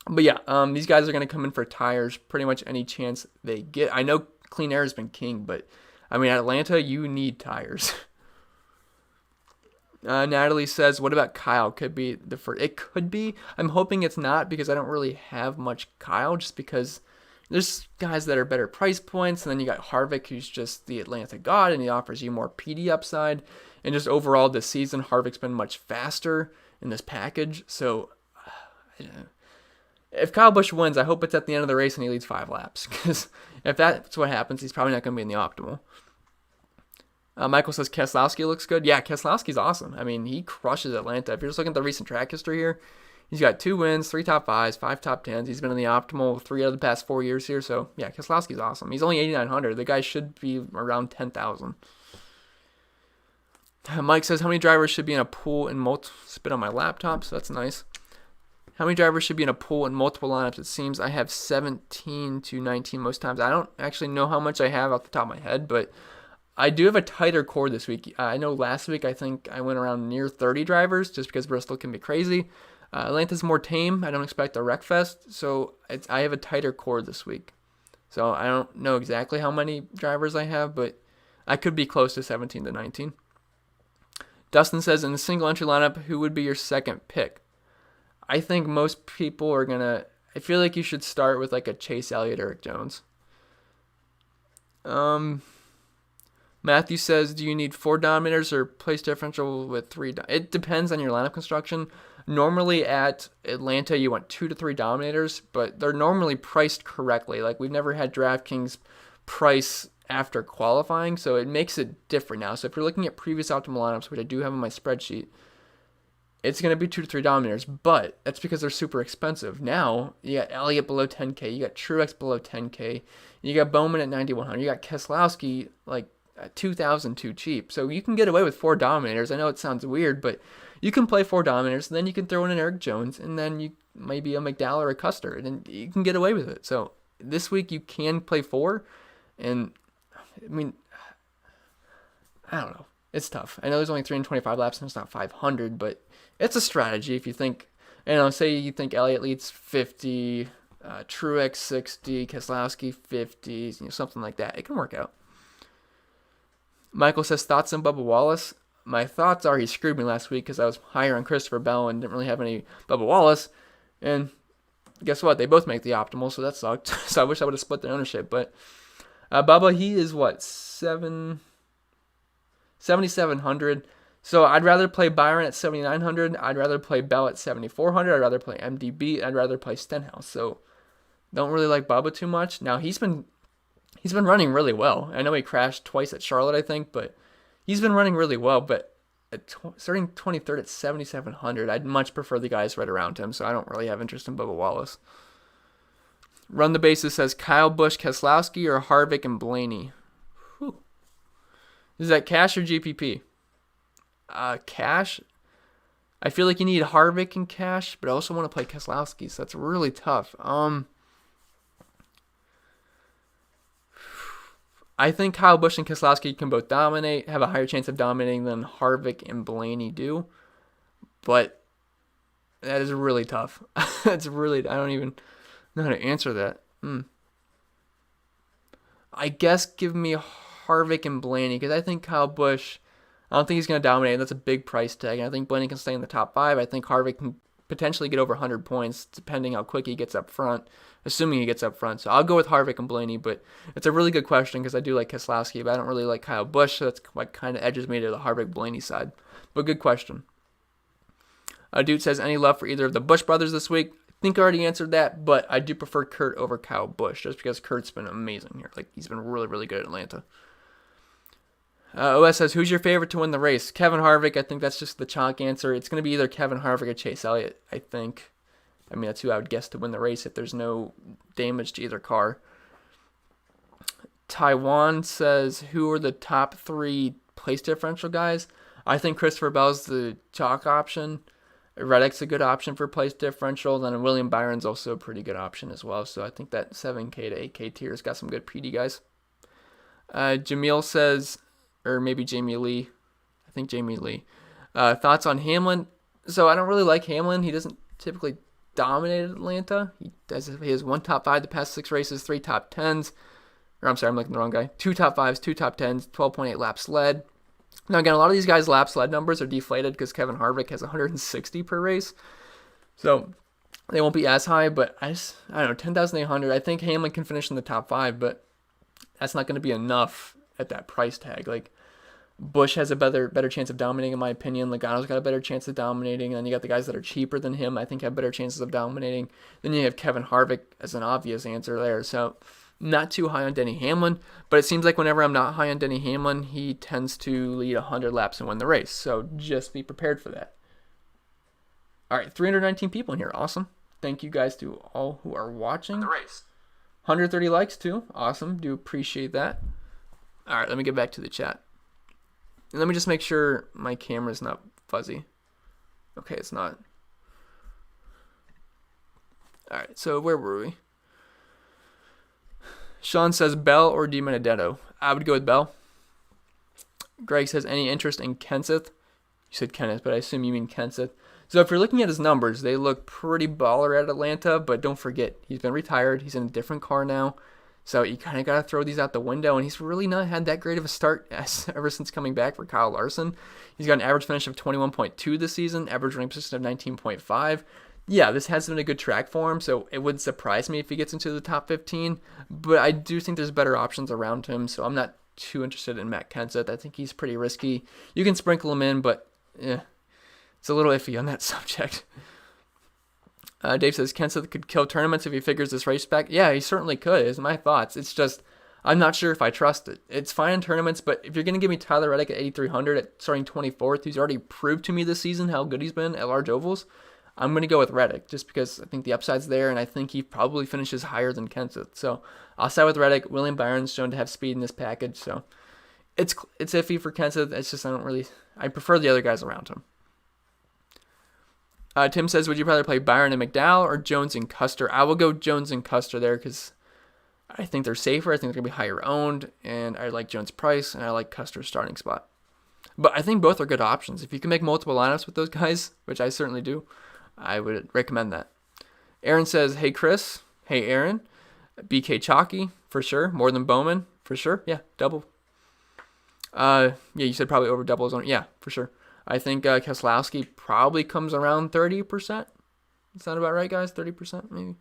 But yeah, these guys are going to come in for tires pretty much any chance they get. I know clean air has been king, but at Atlanta, you need tires. Natalie says, what about Kyle? Could be the first. It could be. I'm hoping it's not because I don't really have much Kyle, just because there's guys that are better price points, and then you got Harvick, who's just the Atlanta god, and he offers you more PD upside. And just overall this season, Harvick's been much faster in this package. So, if Kyle Busch wins, I hope it's at the end of the race and he leads 5 laps. Because if that's what happens, he's probably not going to be in the optimal. Michael says Keselowski looks good. Yeah, Keselowski's awesome. He crushes Atlanta. If you're just looking at the recent track history here, he's got 2 wins, 3 top 5s, 5 top 10s. He's been in the optimal 3 out of the past 4 years here. So, yeah, Keselowski's awesome. He's only 8,900. The guy should be around 10,000. Mike says, how many drivers should be in a pool and spit on my laptop? So that's nice. How many drivers should be in a pool in multiple lineups? It seems I have 17 to 19 most times. I don't actually know how much I have off the top of my head, but I do have a tighter core this week. I know last week I think I went around near 30 drivers just because Bristol can be crazy. Atlanta's more tame. I don't expect a wreck fest, so I have a tighter core this week. So I don't know exactly how many drivers I have, but I could be close to 17 to 19. Dustin says, in the single entry lineup, who would be your second pick? I think most people are going to... I feel like you should start with like a Chase Elliott or Eric Jones. Matthew says, do you need 4 Dominators or place differential with 3? It depends on your lineup construction. Normally at Atlanta, you want 2 to 3 Dominators, but they're normally priced correctly. Like, we've never had DraftKings price after qualifying, so it makes it different now. So if you're looking at previous optimal lineups, which I do have on my spreadsheet, it's going to be 2 to 3 Dominators, but that's because they're super expensive. Now, you got Elliott below 10K, you got Truex below 10K, you got Bowman at 9,100, you got Keselowski like at 2,000 too cheap. So you can get away with 4 Dominators. I know it sounds weird, but you can play 4 Dominators, and then you can throw in an Eric Jones, and then you maybe a Mcdowell or a Custer, and you can get away with it. So this week you can play 4, and I don't know. It's tough. I know there's only 325 laps and it's not 500, but it's a strategy if you think, say you think Elliott leads 50, Truex 60, Keselowski 50, something like that. It can work out. Michael says, thoughts on Bubba Wallace? My thoughts are he screwed me last week because I was higher on Christopher Bell and didn't really have any Bubba Wallace. And guess what? They both make the optimal, so that sucked. So I wish I would have split the ownership. But Bubba, he is what, 7,700. So I'd rather play Byron at 7,900. I'd rather play Bell at 7,400. I'd rather play MDB. I'd rather play Stenhouse. So don't really like Bubba too much. Now he's been running really well. I know he crashed twice at Charlotte, I think, but he's been running really well. But starting 23rd at 7,700, I'd much prefer the guys right around him. So I don't really have interest in Bubba Wallace. Run the Bases says Kyle, Busch, Keselowski, or Harvick and Blaney. Whew. Is that cash or GPP? Cash. I feel like you need Harvick and cash, but I also want to play Keselowski, so that's really tough. I think Kyle Busch and Keselowski can both dominate, have a higher chance of dominating than Harvick and Blaney do, but that is really tough. That's really, I don't even know how to answer that. I guess give me Harvick and Blaney, because I think Kyle Busch, I don't think he's going to dominate. That's a big price tag. And I think Blaney can stay in the top 5. I think Harvick can potentially get over 100 points, depending how quick he gets up front, assuming he gets up front. So I'll go with Harvick and Blaney, but it's a really good question because I do like Keselowski, but I don't really like Kyle Busch, so that's what kind of edges me to the Harvick-Blaney side. But good question. Dude says, any love for either of the Busch brothers this week? I think I already answered that, but I do prefer Kurt over Kyle Busch, just because Kurt's been amazing here. Like, he's been really, really good at Atlanta. OS says, who's your favorite to win the race? Kevin Harvick. I think that's just the chalk answer. It's going to be either Kevin Harvick or Chase Elliott, I think. I mean, that's who I would guess to win the race if there's no damage to either car. Taiwan says, who are the top 3 place differential guys? I think Christopher Bell's the chalk option. Reddick's a good option for place differential. Then William Byron's also a pretty good option as well. So I think that 7K to 8K tier's got some good PD guys. Jamil says, or maybe Jamie Lee. I think Jamie Lee. Thoughts on Hamlin? So I don't really like Hamlin. He doesn't typically dominate Atlanta. He has 1 top 5 the past 6 races, 3 top 10s. Or I'm sorry, I'm looking at the wrong guy. 2 top 5s, 2 top 10s, 12.8 laps led. Now again, a lot of these guys' lap sled numbers are deflated because Kevin Harvick has 160 per race. So they won't be as high, but I don't know, 10,800. I think Hamlin can finish in the top 5, but that's not going to be enough at that price tag. Like, Busch has a better chance of dominating, in my opinion. Logano's got a better chance of dominating. And then you got the guys that are cheaper than him, I think have better chances of dominating. Then you have Kevin Harvick as an obvious answer there. So not too high on Denny Hamlin, but it seems like whenever I'm not high on Denny Hamlin, he tends to lead 100 laps and win the race. So just be prepared for that. All right, 319 people in here. Awesome. Thank you guys to all who are watching. The race. 130 likes too. Awesome. Do appreciate that. All right, let me get back to the chat. And let me just make sure my camera's not fuzzy. Okay, it's not. All right, so where were we? Sean says Bell or DiBenedetto. I would go with Bell. Greg says, any interest in Kenseth? You said Kenneth, but I assume you mean Kenseth. So if you're looking at his numbers, they look pretty baller at Atlanta, but don't forget, he's been retired. He's in a different car now. So you kind of got to throw these out the window, and he's really not had that great of a start ever since coming back for Kyle Larson. He's got an average finish of 21.2 this season, average running position of 19.5. Yeah, this has been a good track for him, so it wouldn't surprise me if he gets into the top 15, but I do think there's better options around him, so I'm not too interested in Matt Kenseth. I think he's pretty risky. You can sprinkle him in, but it's a little iffy on that subject. Dave says, Kenseth could kill tournaments if he figures this race back. Yeah, he certainly could, is my thoughts. It's just, I'm not sure if I trust it. It's fine in tournaments, but if you're going to give me Tyler Reddick at 8,300 at starting 24th, who's already proved to me this season how good he's been at large ovals, I'm going to go with Reddick just because I think the upside's there, and I think he probably finishes higher than Kenseth. So I'll side with Reddick. William Byron's shown to have speed in this package, so it's iffy for Kenseth. It's just I prefer the other guys around him. Tim says, would you rather play Byron and Mcdowell or Jones and Custer? I will go Jones and Custer there because I think they're safer. I think they're going to be higher owned, and I like Jones' price, and I like Custer's starting spot. But I think both are good options. If you can make multiple lineups with those guys, which I certainly do, I would recommend that. Aaron says, hey, Chris. Hey, Aaron. BK Chalky, for sure. More than Bowman, for sure. Yeah, double. Yeah, you said probably over double his own. Yeah, for sure. I think Keselowski probably comes around 30%. Sound about right, guys? 30% maybe.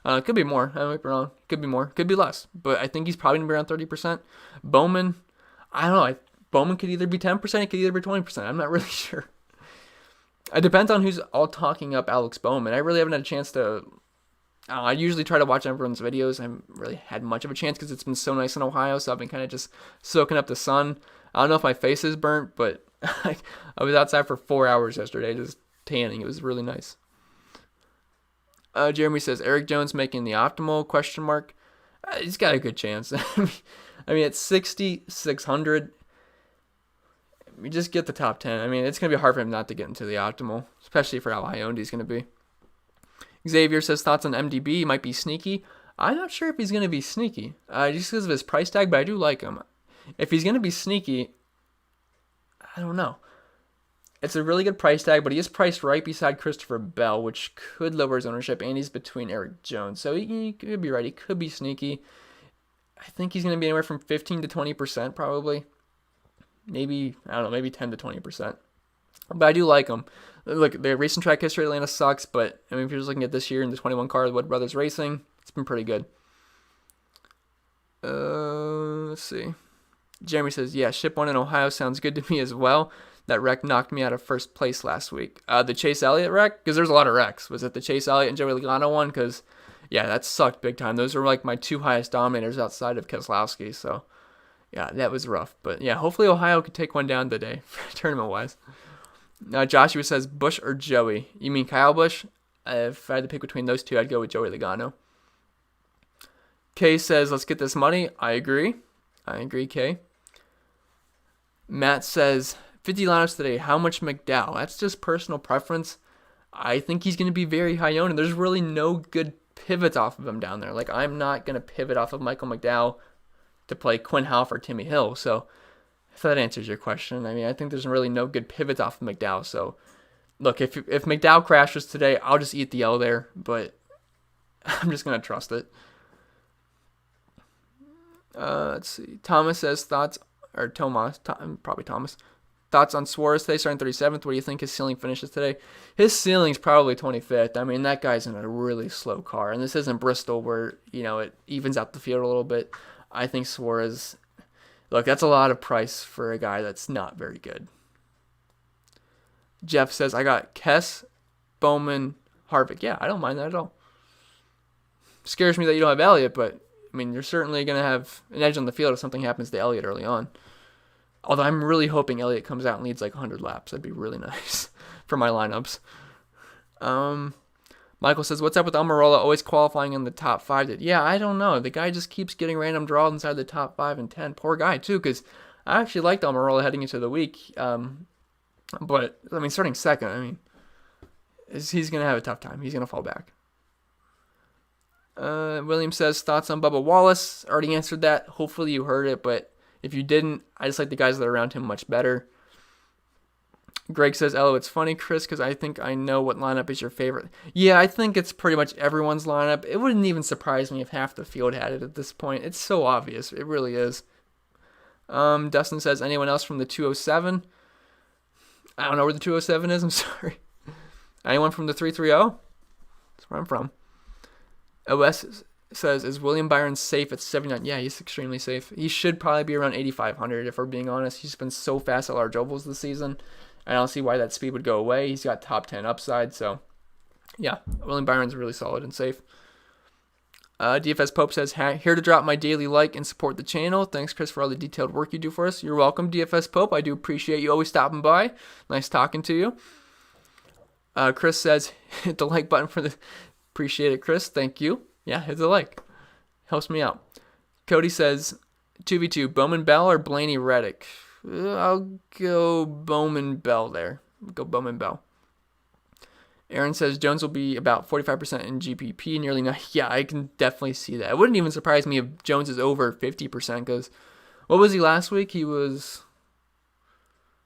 It could be more. I might be wrong. Could be more. Could be less. But I think he's probably going to be around 30%. Bowman, I don't know. Bowman could either be 10%, it could either be 20%. I'm not really sure. It depends on who's all talking up Alex Bowman. I really haven't had a chance to. I usually try to watch everyone's videos. I haven't really had much of a chance because it's been so nice in Ohio, so I've been kind of just soaking up the sun. I don't know if my face is burnt, but I was outside for 4 hours yesterday just tanning. It was really nice. Jeremy says, Eric Jones making the optimal, question mark. He's got a good chance. I mean, at 6,600, we just get the top 10. I mean, it's going to be hard for him not to get into the optimal, especially for how high owned he's going to be. Xavier says, thoughts on MDB. He might be sneaky. I'm not sure if he's going to be sneaky, just because of his price tag, but I do like him. If he's going to be sneaky, I don't know. It's a really good price tag, but he is priced right beside Christopher Bell, which could lower his ownership, and he's between Eric Jones. So he could be right. He could be sneaky. I think he's going to be anywhere from 15 to 20% probably. Maybe, I don't know, maybe 10 to 20%. But I do like him. Look, the racing track history at Atlanta sucks, but I mean, if you're just looking at this year in the 21 car, Wood Brothers Racing, it's been pretty good. Let's see. Jeremy says, yeah, ship one in Ohio sounds good to me as well. That wreck knocked me out of first place last week. The Chase Elliott wreck? Because there's a lot of wrecks. Was it the Chase Elliott and Joey Logano one? Because, yeah, that sucked big time. Those were like my two highest dominators outside of Keselowski. So, yeah, that was rough. But, yeah, hopefully Ohio could take one down today, tournament-wise. Joshua says, Busch or Joey? You mean Kyle Busch? If I had to pick between those two, I'd go with Joey Logano. Kay says, let's get this money. I agree, Kay. Matt says, 50 lineups today. How much Mcdowell? That's just personal preference. I think he's going to be very high owned, and there's really no good pivots off of him down there. Like, I'm not going to pivot off of Michael McDowell to play Quinn Houff or Timmy Hill. So, if that answers your question, I mean, I think there's really no good pivots off of McDowell. So, look, if McDowell crashes today, I'll just eat the L there, but I'm just going to trust it. Let's see. Thomas says thoughts, or probably Thomas. Thoughts on Suarez today, starting 37th. What do you think his ceiling finishes today? His ceiling's probably 25th. I mean, that guy's in a really slow car. And this isn't Bristol where, it evens out the field a little bit. I think Suarez, look, that's a lot of price for a guy that's not very good. Jeff says, I got Kess, Bowman, Harvick. Yeah, I don't mind that at all. Scares me that you don't have Elliot, but, I mean, you're certainly going to have an edge on the field if something happens to Elliot early on. Although I'm really hoping Elliot comes out and leads like 100 laps. That'd be really nice for my lineups. Michael says, what's up with Almirola always qualifying in the top 5? Yeah, I don't know. The guy just keeps getting random draws inside the top 5 and 10. Poor guy, too, because I actually liked Almirola heading into the week. But, I mean, starting second, I mean, he's going to have a tough time. He's going to fall back. William says, thoughts on Bubba Wallace? Already answered that. Hopefully you heard it, but if you didn't, I just like the guys that are around him much better. Greg says, oh, it's funny, Chris, because I think I know what lineup is your favorite. Yeah, I think it's pretty much everyone's lineup. It wouldn't even surprise me if half the field had it at this point. It's so obvious. It really is. Dustin says, anyone else from the 207? I don't know where the 207 is. I'm sorry. Anyone from the 330? That's where I'm from. OS says, is William Byron safe at 79? Yeah, he's extremely safe. He should probably be around 8,500 if we're being honest. He's been so fast at large ovals this season. I don't see why that speed would go away. He's got top 10 upside. So, yeah, William Byron's really solid and safe. DFS Pope says, here to drop my daily like and support the channel. Thanks, Chris, for all the detailed work you do for us. You're welcome, DFS Pope. I do appreciate you always stopping by. Nice talking to you. Chris says, hit the like button for the... Appreciate it, Chris. Thank you. Yeah, hit the like. Helps me out. Cody says, 2v2, Bowman Bell or Blaney Reddick? I'll go Bowman Bell there. Go Bowman Bell. Aaron says Jones will be about 45% in GPP, nearly 9. Yeah, I can definitely see that. It wouldn't even surprise me if Jones is over 50%, because what was he last week? Was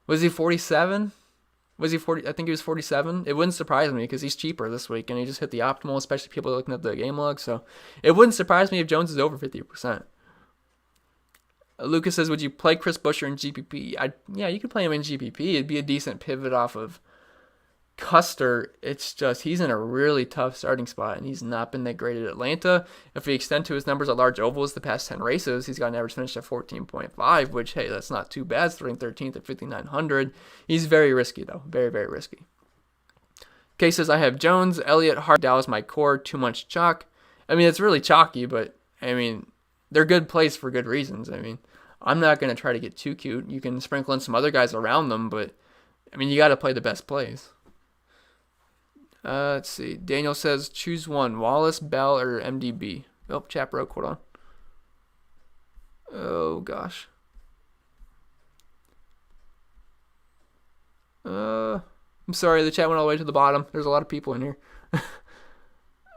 he 47? Was he 40? I think he was 47. It wouldn't surprise me because he's cheaper this week, and he just hit the optimal, especially people looking at the game log. So it wouldn't surprise me if Jones is over 50%. Lucas says, would you play Chris Buescher in GPP? Yeah, you could play him in GPP. It'd be a decent pivot off of Custer. It's just he's in a really tough starting spot, and he's not been that great at Atlanta. If we extend to his numbers at large ovals the past 10 races, he's got an average finish of 14.5, which, hey, that's not too bad. Starting 13th at 5,900. He's very risky, though. Very, very risky. Kay says, I have Jones, Elliot, Harvick, Dallas, my core, too much chalk. I mean, it's really chalky, but, I mean, they're good plays for good reasons. I mean, I'm not going to try to get too cute. You can sprinkle in some other guys around them, but, I mean, you got to play the best plays. Let's see. Daniel says, choose one, Wallace, Bell, or MDB. Oh, chat broke. Hold on. Oh, gosh. I'm sorry, the chat went all the way to the bottom. There's a lot of people in here.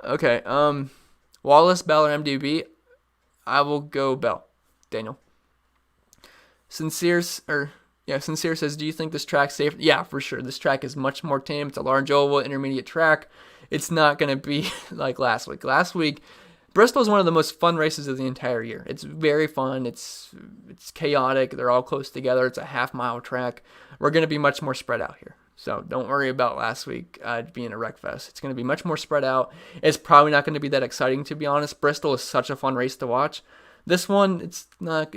Okay, Wallace, Bell, or MDB? I will go Bell. Daniel. Sincere says, do you think this track's safe? Yeah, for sure. This track is much more tame. It's a large oval, intermediate track. It's not going to be like last week. Last week, Bristol is one of the most fun races of the entire year. It's very fun. It's chaotic. They're all close together. It's a half-mile track. We're going to be much more spread out here. So don't worry about last week being a wreck fest. It's going to be much more spread out. It's probably not going to be that exciting, to be honest. Bristol is such a fun race to watch. This one, it's not.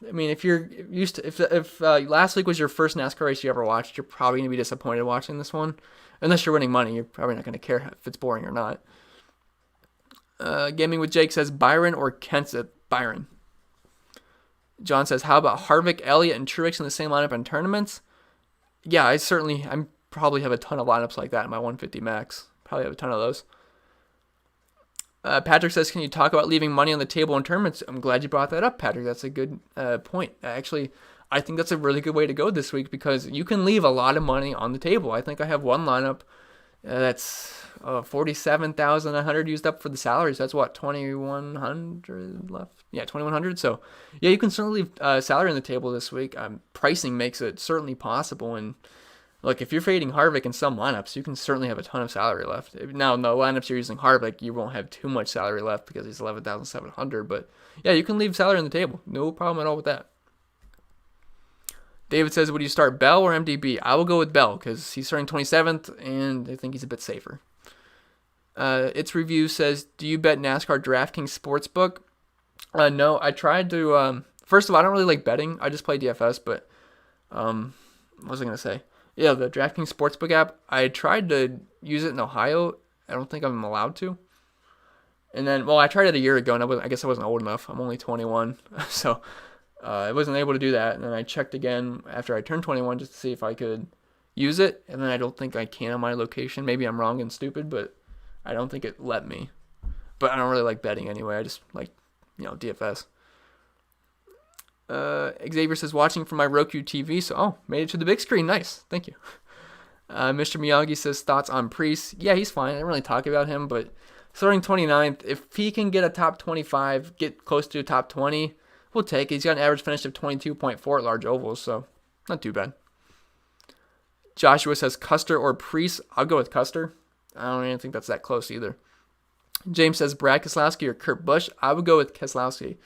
I mean, if you're used to, if last week was your first NASCAR race you ever watched, you're probably going to be disappointed watching this one. Unless you're winning money, you're probably not going to care if it's boring or not. Gaming with Jake says, Byron or Kenseth? Byron. John says, how about Harvick, Elliot, and Truex in the same lineup in tournaments? Yeah, I probably have a ton of lineups like that in my 150 max. Probably have a ton of those. Patrick says, can you talk about leaving money on the table in tournaments? I'm glad you brought that up, Patrick. That's a good point. Actually, I think that's a really good way to go this week because you can leave a lot of money on the table. I think I have one lineup that's 47,100 used up for the salaries. That's what, 2,100 left? Yeah, 2,100. So, yeah, you can certainly leave salary on the table this week. Pricing makes it certainly possible. And look, if you're fading Harvick in some lineups, you can certainly have a ton of salary left. Now, in the lineups you're using Harvick, you won't have too much salary left because he's 11,700. But yeah, you can leave salary on the table. No problem at all with that. David says, would you start Bell or MDB? I will go with Bell because he's starting 27th, and I think he's a bit safer. Its review says, do you bet NASCAR DraftKings Sportsbook? No, I tried to, first of all, I don't really like betting. I just play DFS, but, what was I going to say? Yeah, the DraftKings Sportsbook app, I tried to use it in Ohio. I don't think I'm allowed to. And then, well, I tried it a year ago, and I guess I wasn't old enough. I'm only 21, so I wasn't able to do that. And then I checked again after I turned 21 just to see if I could use it. And then I don't think I can on my location. Maybe I'm wrong and stupid, but I don't think it let me. But I don't really like betting anyway. I just like, DFS. Xavier says, watching from my Roku TV. So, made it to the big screen. Nice. Thank you. Mr. Miyagi says, thoughts on Priest. Yeah, he's fine. I didn't really talk about him, but starting 29th, if he can get a top 25, get close to a top 20, we'll take it. He's got an average finish of 22.4 at large ovals, so not too bad. Joshua says, Custer or Priest. I'll go with Custer. I don't even think that's that close either. James says, Brad Keselowski or Kurt Busch. I would go with Keselowski.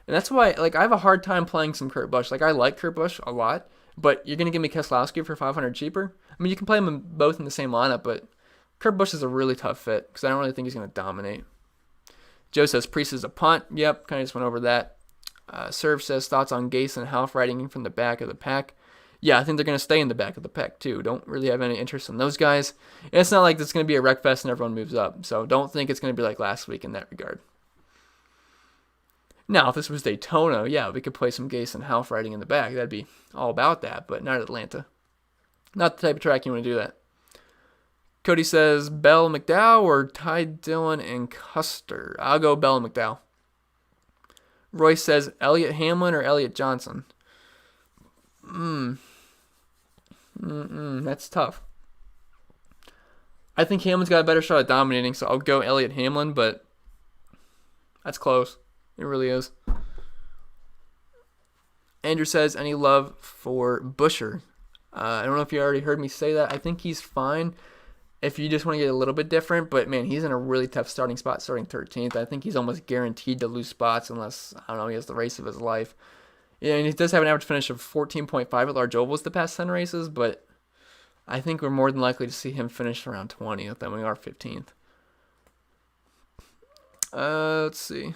And that's why, I have a hard time playing some Kurt Busch. I like Kurt Busch a lot, but you're going to give me Keselowski for $500 cheaper? I mean, you can play them both in the same lineup, but Kurt Busch is a really tough fit because I don't really think he's going to dominate. Joe says, Priest is a punt. Yep, kind of just went over that. Serve says, thoughts on Gase and Half riding from the back of the pack. Yeah, I think they're going to stay in the back of the pack, too. Don't really have any interest in those guys. And it's not like it's going to be a wreck fest and everyone moves up. So don't think it's going to be like last week in that regard. Now, if this was Daytona, yeah, we could play some Gase and Half riding in the back. That'd be all about that, but not Atlanta. Not the type of track you want to do that. Cody says, Bell, Mcdowell, or Ty Dillon and Custer. I'll go Bell and McDowell. Royce says, Elliot Hamlin or Elliot Johnson? That's tough. I think Hamlin's got a better shot at dominating, so I'll go Elliot Hamlin, but that's close. It really is. Andrew says, any love for Buescher? I don't know if you already heard me say that. I think he's fine if you just want to get a little bit different, but man, he's in a really tough starting spot, starting 13th. I think he's almost guaranteed to lose spots unless, I don't know, he has the race of his life. Yeah, and he does have an average finish of 14.5 at large ovals the past 10 races, but I think we're more than likely to see him finish around 20th than we are 15th. Let's see.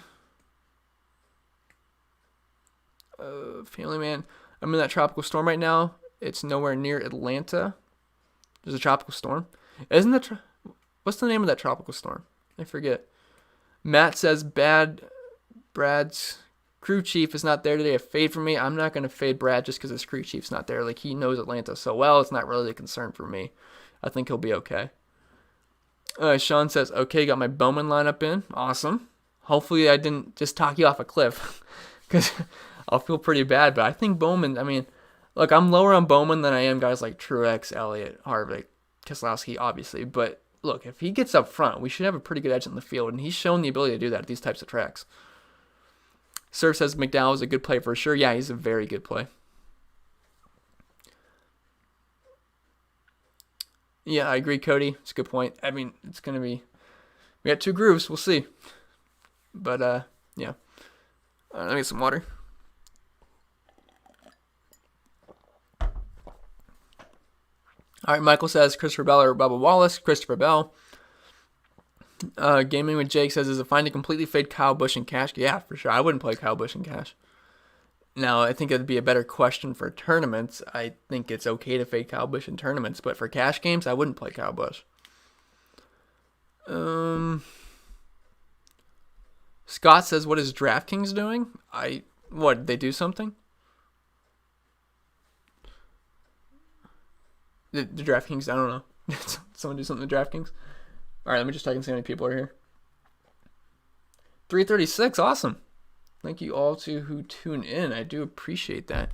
Family man. I'm in that tropical storm right now. It's nowhere near Atlanta. There's a tropical storm. Isn't that... What's the name of that tropical storm? I forget. Matt says, Brad's crew chief is not there today. A fade for me. I'm not going to fade Brad just because his crew chief's not there. Like, he knows Atlanta so well. It's not really a concern for me. I think he'll be okay. Sean says, okay, got my Bowman lineup in. Awesome. Hopefully I didn't just talk you off a cliff because I'll feel pretty bad. But I think Bowman, I mean, look, I'm lower on Bowman than I am guys like Truex, Elliot, Harvick, Keselowski, obviously. But look, if he gets up front, we should have a pretty good edge in the field. And he's shown the ability to do that at these types of tracks. Surf says Mcdowell is a good play for sure. Yeah, he's a very good play. Yeah, I agree, Cody. It's a good point. I mean, it's going to be... We got 2 grooves. We'll see. But, yeah. Let me get some water. All right, Michael says Christopher Bell or Bubba Wallace. Christopher Bell. Gaming with Jake says, is it fine to completely fade Kyle Busch and Cash? Yeah, for sure. I wouldn't play Kyle Busch and Cash. Now, I think it'd be a better question for tournaments. I think it's okay to fade Kyle Busch in tournaments, but for cash games, I wouldn't play Kyle Busch. Scott says, what is Draftkings doing? What, did they do something? The Draftkings, I don't know. Did someone do something to Draftkings? All right, let me just check and see how many people are here. 336, awesome. Thank you all who tune in. I do appreciate that.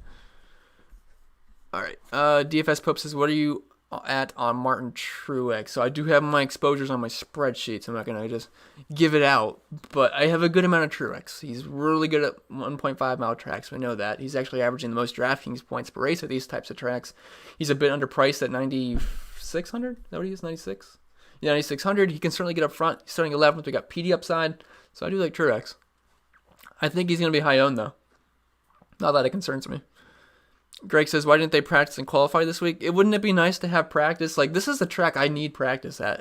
All right. DFS Pope says, what are you at on Martin Truex? So I do have my exposures on my spreadsheets. I'm not going to just give it out. But I have a good amount of Truex. He's really good at 1.5 mile tracks. We know that. He's actually averaging the most DraftKings points per race at these types of tracks. He's a bit underpriced at 9,600. Is that what he is? 96? Yeah, 9,600. He can certainly get up front. He's starting 11th. We got PD upside. So I do like Truex. I think he's going to be high owned, though. Not that it concerns me. Greg says, why didn't they practice and qualify this week? Wouldn't it be nice to have practice? Like, this is the track I need practice at.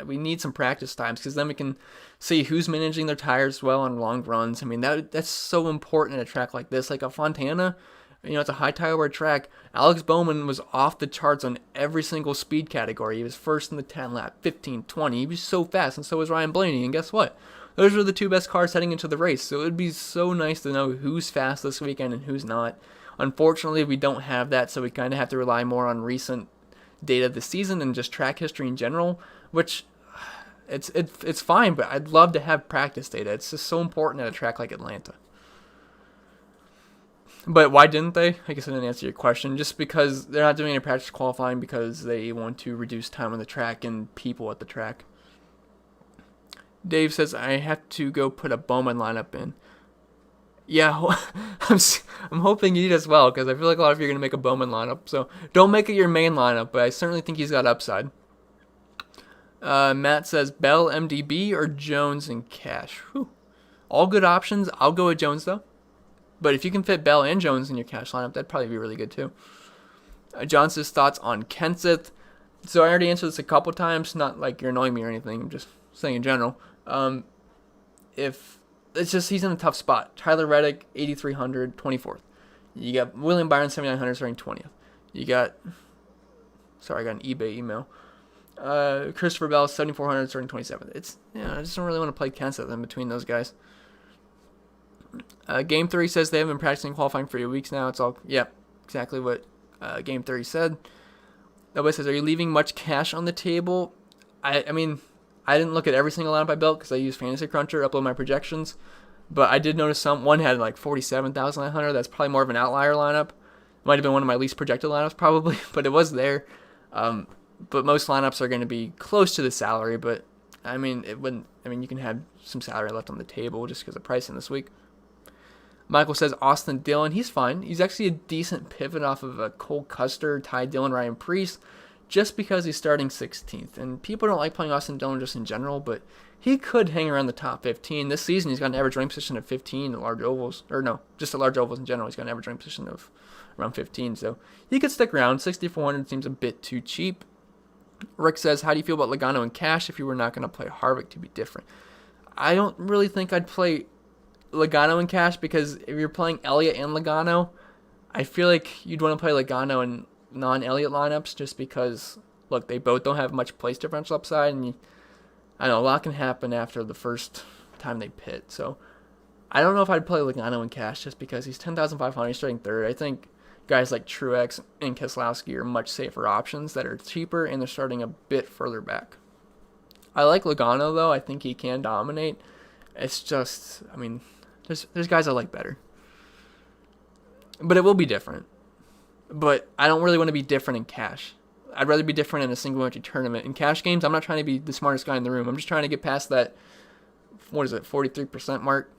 We need some practice times because then we can see who's managing their tires well on long runs. I mean, that's so important at a track like this. Like a Fontana, it's a high tire wear track. Alex Bowman was off the charts on every single speed category. He was first in the 10 lap, 15, 20. He was so fast, and so was Ryan Blaney. And guess what? Those are the 2 best cars heading into the race. So it would be so nice to know who's fast this weekend and who's not. Unfortunately, we don't have that, so we kind of have to rely more on recent data this season and just track history in general, which it's fine, but I'd love to have practice data. It's just so important at a track like Atlanta. But why didn't they? I guess I didn't answer your question. Just because they're not doing any practice qualifying because they want to reduce time on the track and people at the track. Dave says, I have to go put a Bowman lineup in. Yeah, I'm hoping you did as well, because I feel like a lot of you are going to make a Bowman lineup. So don't make it your main lineup, but I certainly think he's got upside. Matt says, Bell, MDB, or Jones and Cash? Whew. All good options. I'll go with Jones, though. But if you can fit Bell and Jones in your cash lineup, that'd probably be really good, too. John says, thoughts on Kenseth. So I already answered this a couple times. Not like you're annoying me or anything. I'm just saying in general. If it's just he's in a tough spot. Tyler Reddick, 8,300, 24th. You got William Byron, 7,900, starting 20th. You got, sorry, I got an eBay email. Christopher Bell, 7,400, starting 27th. I just don't really want to play Kenseth in between those guys. Game 3 says they haven't been practicing qualifying for 8 weeks now. It's all, exactly what Game 3 said. Nobody says, are you leaving much cash on the table? I mean, I didn't look at every single lineup I built because I use Fantasy Cruncher, upload my projections. But I did notice one had like 47,900. That's probably more of an outlier lineup. Might have been one of my least projected lineups probably, but it was there. But most lineups are going to be close to the salary. But I mean, you can have some salary left on the table just because of pricing this week. Michael says Austin Dillon. He's fine. He's actually a decent pivot off of a Cole Custer, Ty Dillon, Ryan Preece, just because he's starting 16th. And people don't like playing Austin Dillon just in general, but he could hang around the top 15. This season, he's got an average running position of 15 at large ovals. Or no, just at large ovals in general. He's got an average running position of around 15. So he could stick around. 6,400 seems a bit too cheap. Rick says, how do you feel about Logano and Cash if you were not going to play Harvick to be different? I don't really think I'd play Logano and Cash because if you're playing Elliot and Logano, I feel like you'd want to play Logano in non-Elliot lineups just because, look, they both don't have much place differential upside, and I know a lot can happen after the first time they pit. So I don't know if I'd play Logano and Cash just because he's 10,500, he's starting third. I think guys like Truex and Keselowski are much safer options that are cheaper, and they're starting a bit further back. I like Logano, though. I think he can dominate. It's just, I mean, there's guys I like better. But it will be different. But I don't really want to be different in Cash. I'd rather be different in a single entry tournament. In Cash games, I'm not trying to be the smartest guy in the room. I'm just trying to get past that, 43% mark.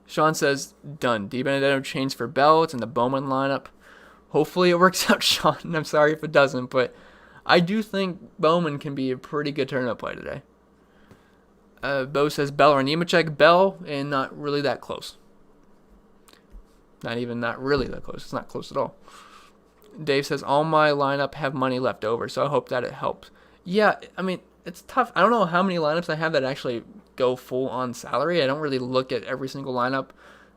Sean says, done. DiBenedetto changed for Bell. It's in the Bowman lineup. Hopefully it works out, Sean. I'm sorry if it doesn't, but I do think Bowman can be a pretty good tournament play today. Bo says Bell or Nemechek. Bell, and not really that close. Not really that close. It's not close at all. Dave says, all my lineup have money left over, so I hope that it helps. Yeah, I mean, it's tough. I don't know how many lineups I have that actually go full on salary. I don't really look at every single lineup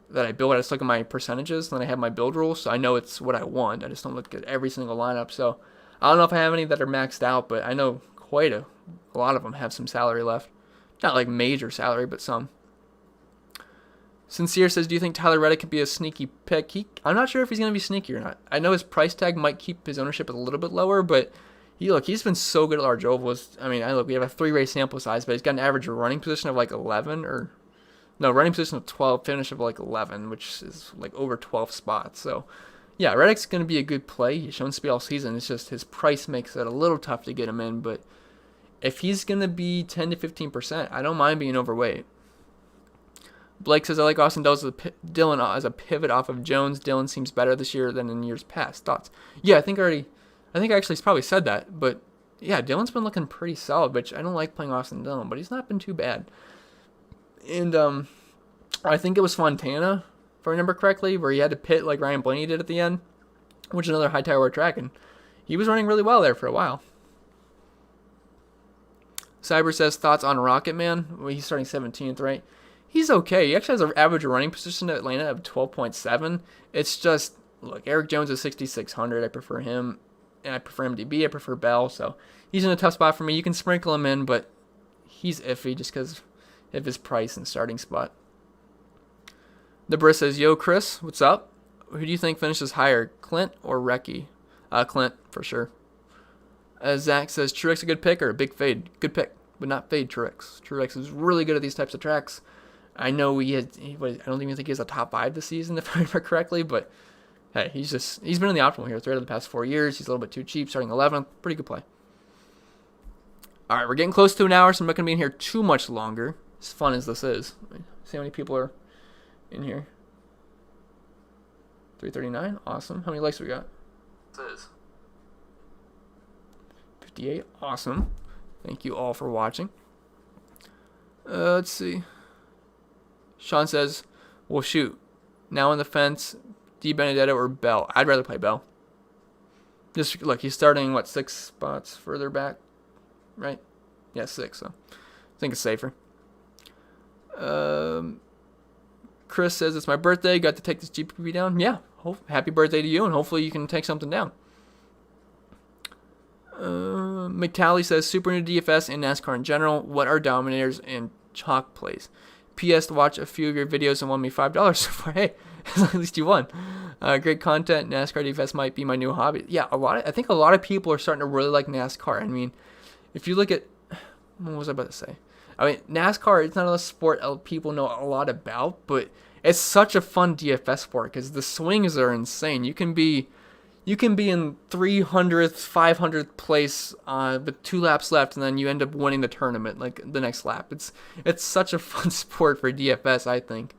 that I build. I just look at my percentages, and then I have my build rules, so I know it's what I want. I just don't look at every single lineup. So I don't know if I have any that are maxed out, but I know quite a lot of them have some salary left. Not like major salary, but some. Sincere says, do you think Tyler Reddick could be a sneaky pick? I'm not sure if he's going to be sneaky or not. I know his price tag might keep his ownership a little bit lower, but he's been so good at large ovals. I mean, we have a 3-race sample size, but he's got an average running position of like 11 running position of 12, finish of like 11, which is like over 12 spots. So, yeah, Reddick's going to be a good play. He's shown speed all season. It's just his price makes it a little tough to get him in, but if he's going to be 10 to 15%, I don't mind being overweight. Blake says, I like Austin Dillon as a pivot off of Jones. Dillon seems better this year than in years past. Thoughts? Yeah, I think actually he's probably said that. But, yeah, Dillon's been looking pretty solid, which I don't like playing Austin Dillon, but he's not been too bad. And I think it was Fontana, if I remember correctly, where he had to pit like Ryan Blaney did at the end, which is another high tower track, and he was running really well there for a while. Cyber says, thoughts on Rocket Man? Well, he's starting 17th, right? He's okay. He actually has an average running position at Atlanta of 12.7. It's just, look, Eric Jones is 6,600. I prefer him. And I prefer MDB. I prefer Bell. So he's in a tough spot for me. You can sprinkle him in, but he's iffy just because of his price and starting spot. The Briss says, yo, Chris, what's up? Who do you think finishes higher, Clint or Recchi? Clint, for sure. Zach says, Truex a good pick or a big fade? Good pick, but not fade Truex. Truex is really good at these types of tracks. I know I don't even think he has a top 5 this season, if I remember correctly, but hey, he's been in the optimal here 3 out of the past 4 years. He's a little bit too cheap, starting 11th. Pretty good play. All right, we're getting close to an hour, so I'm not going to be in here too much longer, as fun as this is. See how many people are in here. 339, awesome. How many likes we got? This is 58, awesome. Thank you all for watching. Let's see. Sean says, well, shoot. Now on the fence, DiBenedetto or Bell? I'd rather play Bell. Just look, he's starting, 6 spots further back? Right? Yeah, 6, so I think it's safer. Chris says, it's my birthday. Got to take this GPP down? Yeah. Happy birthday to you, and hopefully you can take something down. McTally says, super new DFS and NASCAR in general. What are Dominators and chalk plays? P.S. to watch a few of your videos and won me $5 so far. Hey, at least you won. Great content. NASCAR DFS might be my new hobby. Yeah, I think a lot of people are starting to really like NASCAR. I mean, if you look at, what was I about to say? I mean, NASCAR, it's not a sport people know a lot about, but it's such a fun DFS sport because the swings are insane. You can be in 300th, 500th place with 2 laps left, and then you end up winning the tournament like the next lap. It's such a fun sport for DFS, I think.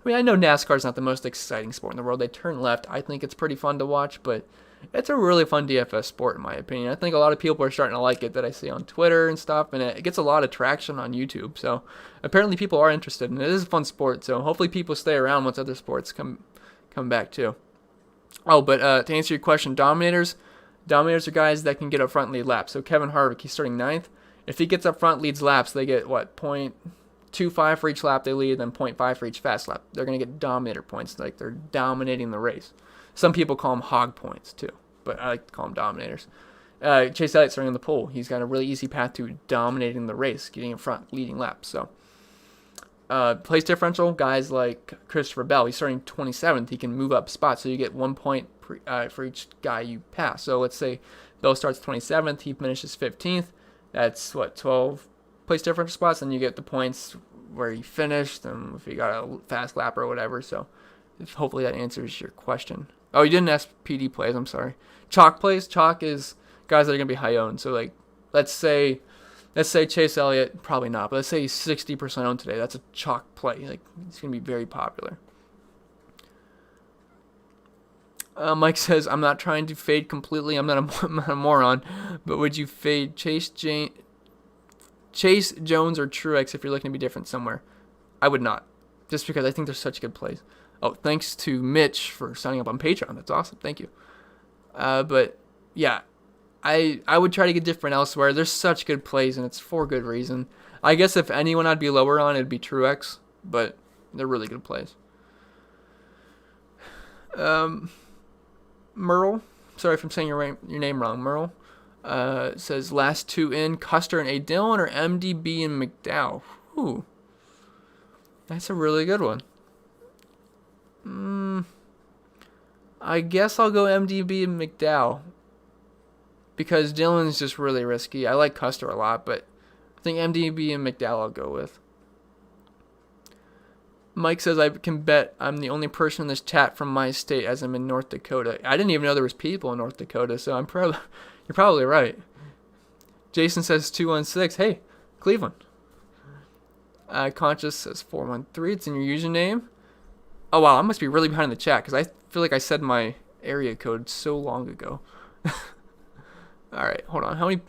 I mean, I know NASCAR is not the most exciting sport in the world. They turn left. I think it's pretty fun to watch, but It's a really fun DFS sport, in my opinion. I think a lot of people are starting to like it that I see on Twitter and stuff, and it gets a lot of traction on YouTube. So apparently people are interested, and it is a fun sport. So hopefully people stay around once other sports come back too. Oh, but to answer your question, Dominators are guys that can get up front and lead laps. So Kevin Harvick, he's starting ninth. If he gets up front, leads laps, they get what, 0.25 for each lap they lead, then 0.5 for each fast lap. They're going to get Dominator points, like they're dominating the race. Some people call them hog points too, but I like to call them Dominators. Chase Elliott starting in the pole. He's got a really easy path to dominating the race, getting in front, leading laps. So place differential, guys like Christopher Bell, he's starting 27th. He can move up spots, so you get 1 point for each guy you pass. So let's say Bell starts 27th, he finishes 15th. That's 12 place differential spots, and you get the points where you finished, and if you got a fast lap or whatever. So hopefully that answers your question. Oh, you didn't ask PD plays, I'm sorry. Chalk plays, chalk is guys that are going to be high owned. So like, let's say Chase Elliott, probably not, but let's say he's 60% owned today. That's a chalk play. Like, it's going to be very popular. Mike says, I'm not trying to fade completely. I'm not a moron. But would you fade Chase Jones or Truex if you're looking to be different somewhere? I would not. Just because I think they're such good plays. Oh, thanks to Mitch for signing up on Patreon. That's awesome. Thank you. But, yeah. I would try to get different elsewhere. There's such good plays, and it's for good reason. I guess if anyone I'd be lower on, it'd be Truex. But they're really good plays. Merle, sorry if I'm saying your name wrong. Merle says last two in, Custer and A. Dillon or MDB and McDowell. Ooh, that's a really good one. I guess I'll go MDB and McDowell because Dillon's just really risky. I like Custer a lot, but I think MDB and McDowell I'll go with. Mike says, I can bet I'm the only person in this chat from my state as I'm in North Dakota. I didn't even know there was people in North Dakota, so you're probably right. Jason says 216. Hey, Cleveland. Conscious says 413. It's in your username. Oh, wow, I must be really behind in the chat because I feel like I said my area code so long ago. All right, hold on. How many?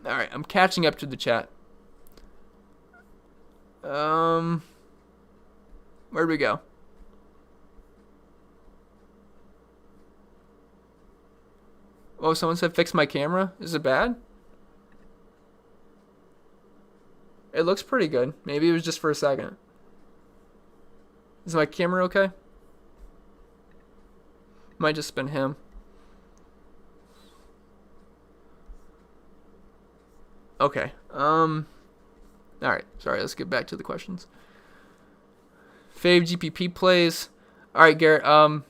All right, I'm catching up to the chat. Where'd we go? Oh, someone said fix my camera. Is it bad? It looks pretty good. Maybe it was just for a second. Is my camera okay? Might just been him. Okay. Alright, sorry, let's get back to the questions. Fave GPP plays. Alright, Garrett,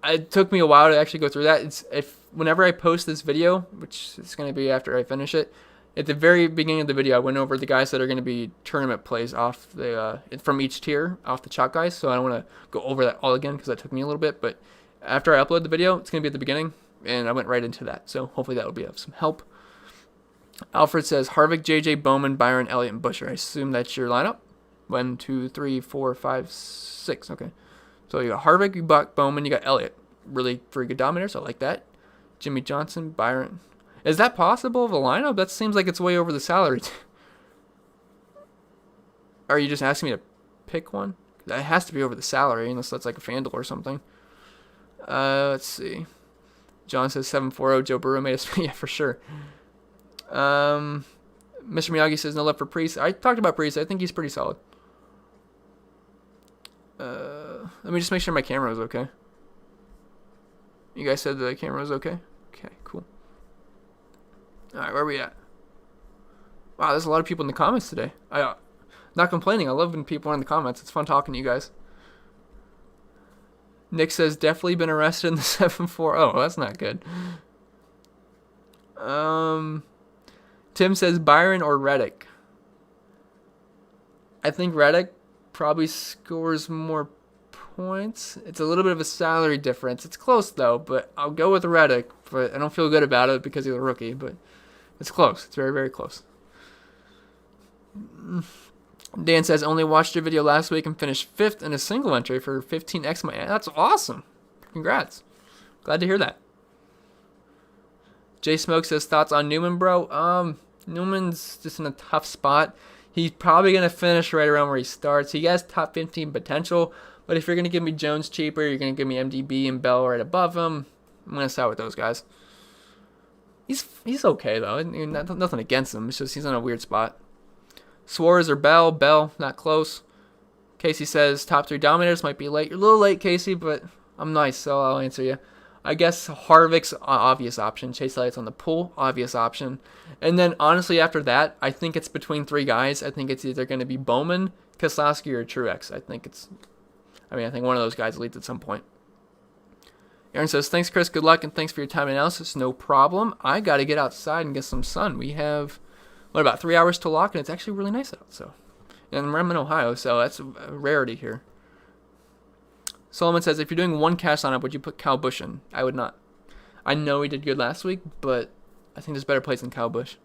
it took me a while to actually go through that. Whenever I post this video, which is going to be after I finish it, at the very beginning of the video, I went over the guys that are going to be tournament plays off the from each tier, off the chalk guys, so I don't want to go over that all again because that took me a little bit, but after I upload the video, it's going to be at the beginning, and I went right into that, so hopefully that will be of some help. Alfred says, Harvick, JJ, Bowman, Byron, Elliot, and Busch. I assume that's your lineup. 1, 2, 3, 4, 5, 6. Okay. So you got Harvick, you got Bowman, you got Elliot. Really pretty good dominators. I like that. Jimmy Johnson, Byron. Is that possible of a lineup? That seems like it's way over the salary. Are you just asking me to pick one? That has to be over the salary, unless that's like a FanDuel or something. Let's see. John says 740. Joe Burrow made us. Yeah, for sure. Mr. Miyagi says no love for Priest. I talked about Priest. I think he's pretty solid. Let me just make sure my camera is okay. You guys said the camera was okay? Okay, cool. Alright, where are we at? Wow, there's a lot of people in the comments today. Not complaining. I love when people are in the comments. It's fun talking to you guys. Nick says definitely been arrested in the 7-4. Oh, that's not good. Tim says Byron or Reddick. I think Reddick probably scores more points. It's a little bit of a salary difference. It's close though, but I'll go with Reddick. But I don't feel good about it because he's a rookie, but it's close. It's very, very close. Dan says, only watched your video last week and finished 5th in a single entry for 15x. That's awesome. Congrats. Glad to hear that. Jay Smoke says, thoughts on Newman, bro? Newman's just in a tough spot. He's probably going to finish right around where he starts. He has top 15 potential, but if you're going to give me Jones cheaper, you're going to give me MDB and Bell right above him. I'm going to side with those guys. He's okay, though. Nothing against him. It's just he's in a weird spot. Suarez or Bell? Bell, not close. Casey says, top 3 Dominators might be late. You're a little late, Casey, but I'm nice, so I'll answer you. I guess Harvick's obvious option. Chase Elliott's on the pool, obvious option. And then, honestly, after that, I think it's between 3 guys. I think it's either going to be Bowman, Keselowski, or Truex. I think one of those guys leads at some point. Aaron says, thanks, Chris. Good luck, and thanks for your time and analysis. No problem. I got to get outside and get some sun. We have, about 3 hours to lock, and it's actually really nice out. So, and I'm in Ohio, so that's a rarity here. Solomon says, if you're doing one cash lineup, would you put Kyle Busch in? I would not. I know he did good last week, but I think there's better plays than Kyle Busch.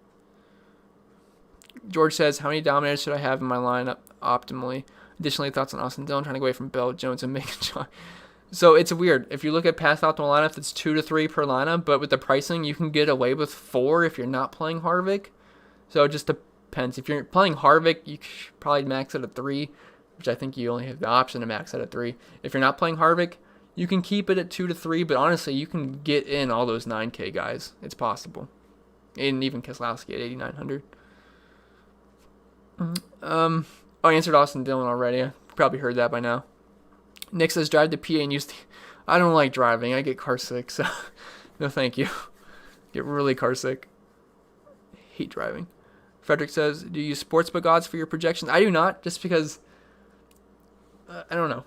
George says, how many Dominators should I have in my lineup optimally? Additionally, thoughts on Austin Dillon trying to go away from Bell, Jones, and Macon John. So it's weird. If you look at past optimal lineup, it's 2 to 3 per lineup, but with the pricing, you can get away with 4 if you're not playing Harvick. So it just depends. If you're playing Harvick, you should probably max it at 3, which I think you only have the option to max it at 3. If you're not playing Harvick, you can keep it at 2 to 3, but honestly, you can get in all those 9K guys. It's possible. And even Keselowski at 8,900. I answered Austin Dillon already. You probably heard that by now. Nick says, drive to PA and use the... I don't like driving. I get car sick, so no thank you. Get really car sick. Hate driving. Frederick says, do you use sportsbook odds for your projections? I do not, just because... I don't know.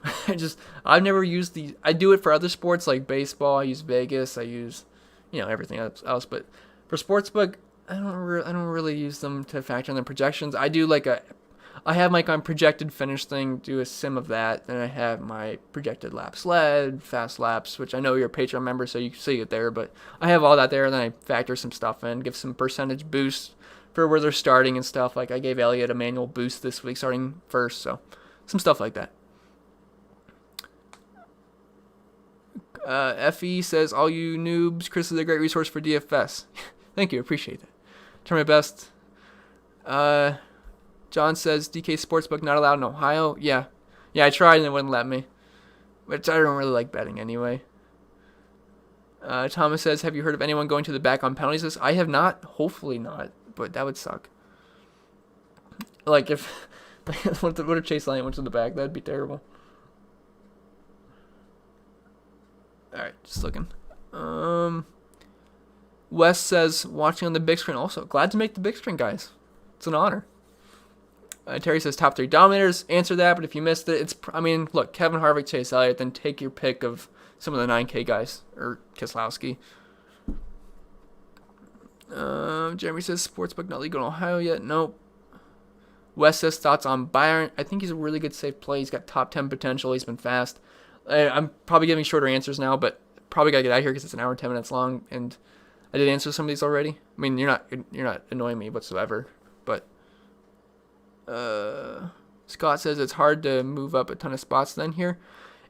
I've never used the... I do it for other sports like baseball. I use Vegas. I use, everything else. But for sportsbook, I don't really use them to factor in the projections. I do I have my projected finish thing, do a sim of that. Then I have my projected laps led, fast laps, which I know you're a Patreon member, so you can see it there. But I have all that there, and then I factor some stuff in, give some percentage boost for where they're starting and stuff. Like I gave Elliot a manual boost this week, starting first, so some stuff like that. FE says, all you noobs, Chris is a great resource for DFS. Thank you, appreciate that. Try my best. John says, DK Sportsbook not allowed in Ohio. Yeah, I tried and it wouldn't let me. Which I don't really like betting anyway. Thomas says, have you heard of anyone going to the back on penalties list? I have not. Hopefully not, but that would suck. Like if what if Chase Elliott went to the back? That'd be terrible. Alright, just looking. Wes says, watching on the big screen also. Glad to make the big screen, guys. It's an honor. Terry says, top 3 Dominators. Answer that, but if you missed it, look, Kevin Harvick, Chase Elliott, then take your pick of some of the 9K guys, or Keselowski. Jeremy says, sportsbook not legal in Ohio yet. Nope. Wes says, thoughts on Byron. I think he's a really good safe play. He's got top 10 potential. He's been fast. I'm probably giving shorter answers now, but probably got to get out of here because it's an hour and 10 minutes long, and I did answer some of these already. I mean, you're not annoying me whatsoever, but Scott says it's hard to move up a ton of spots then here.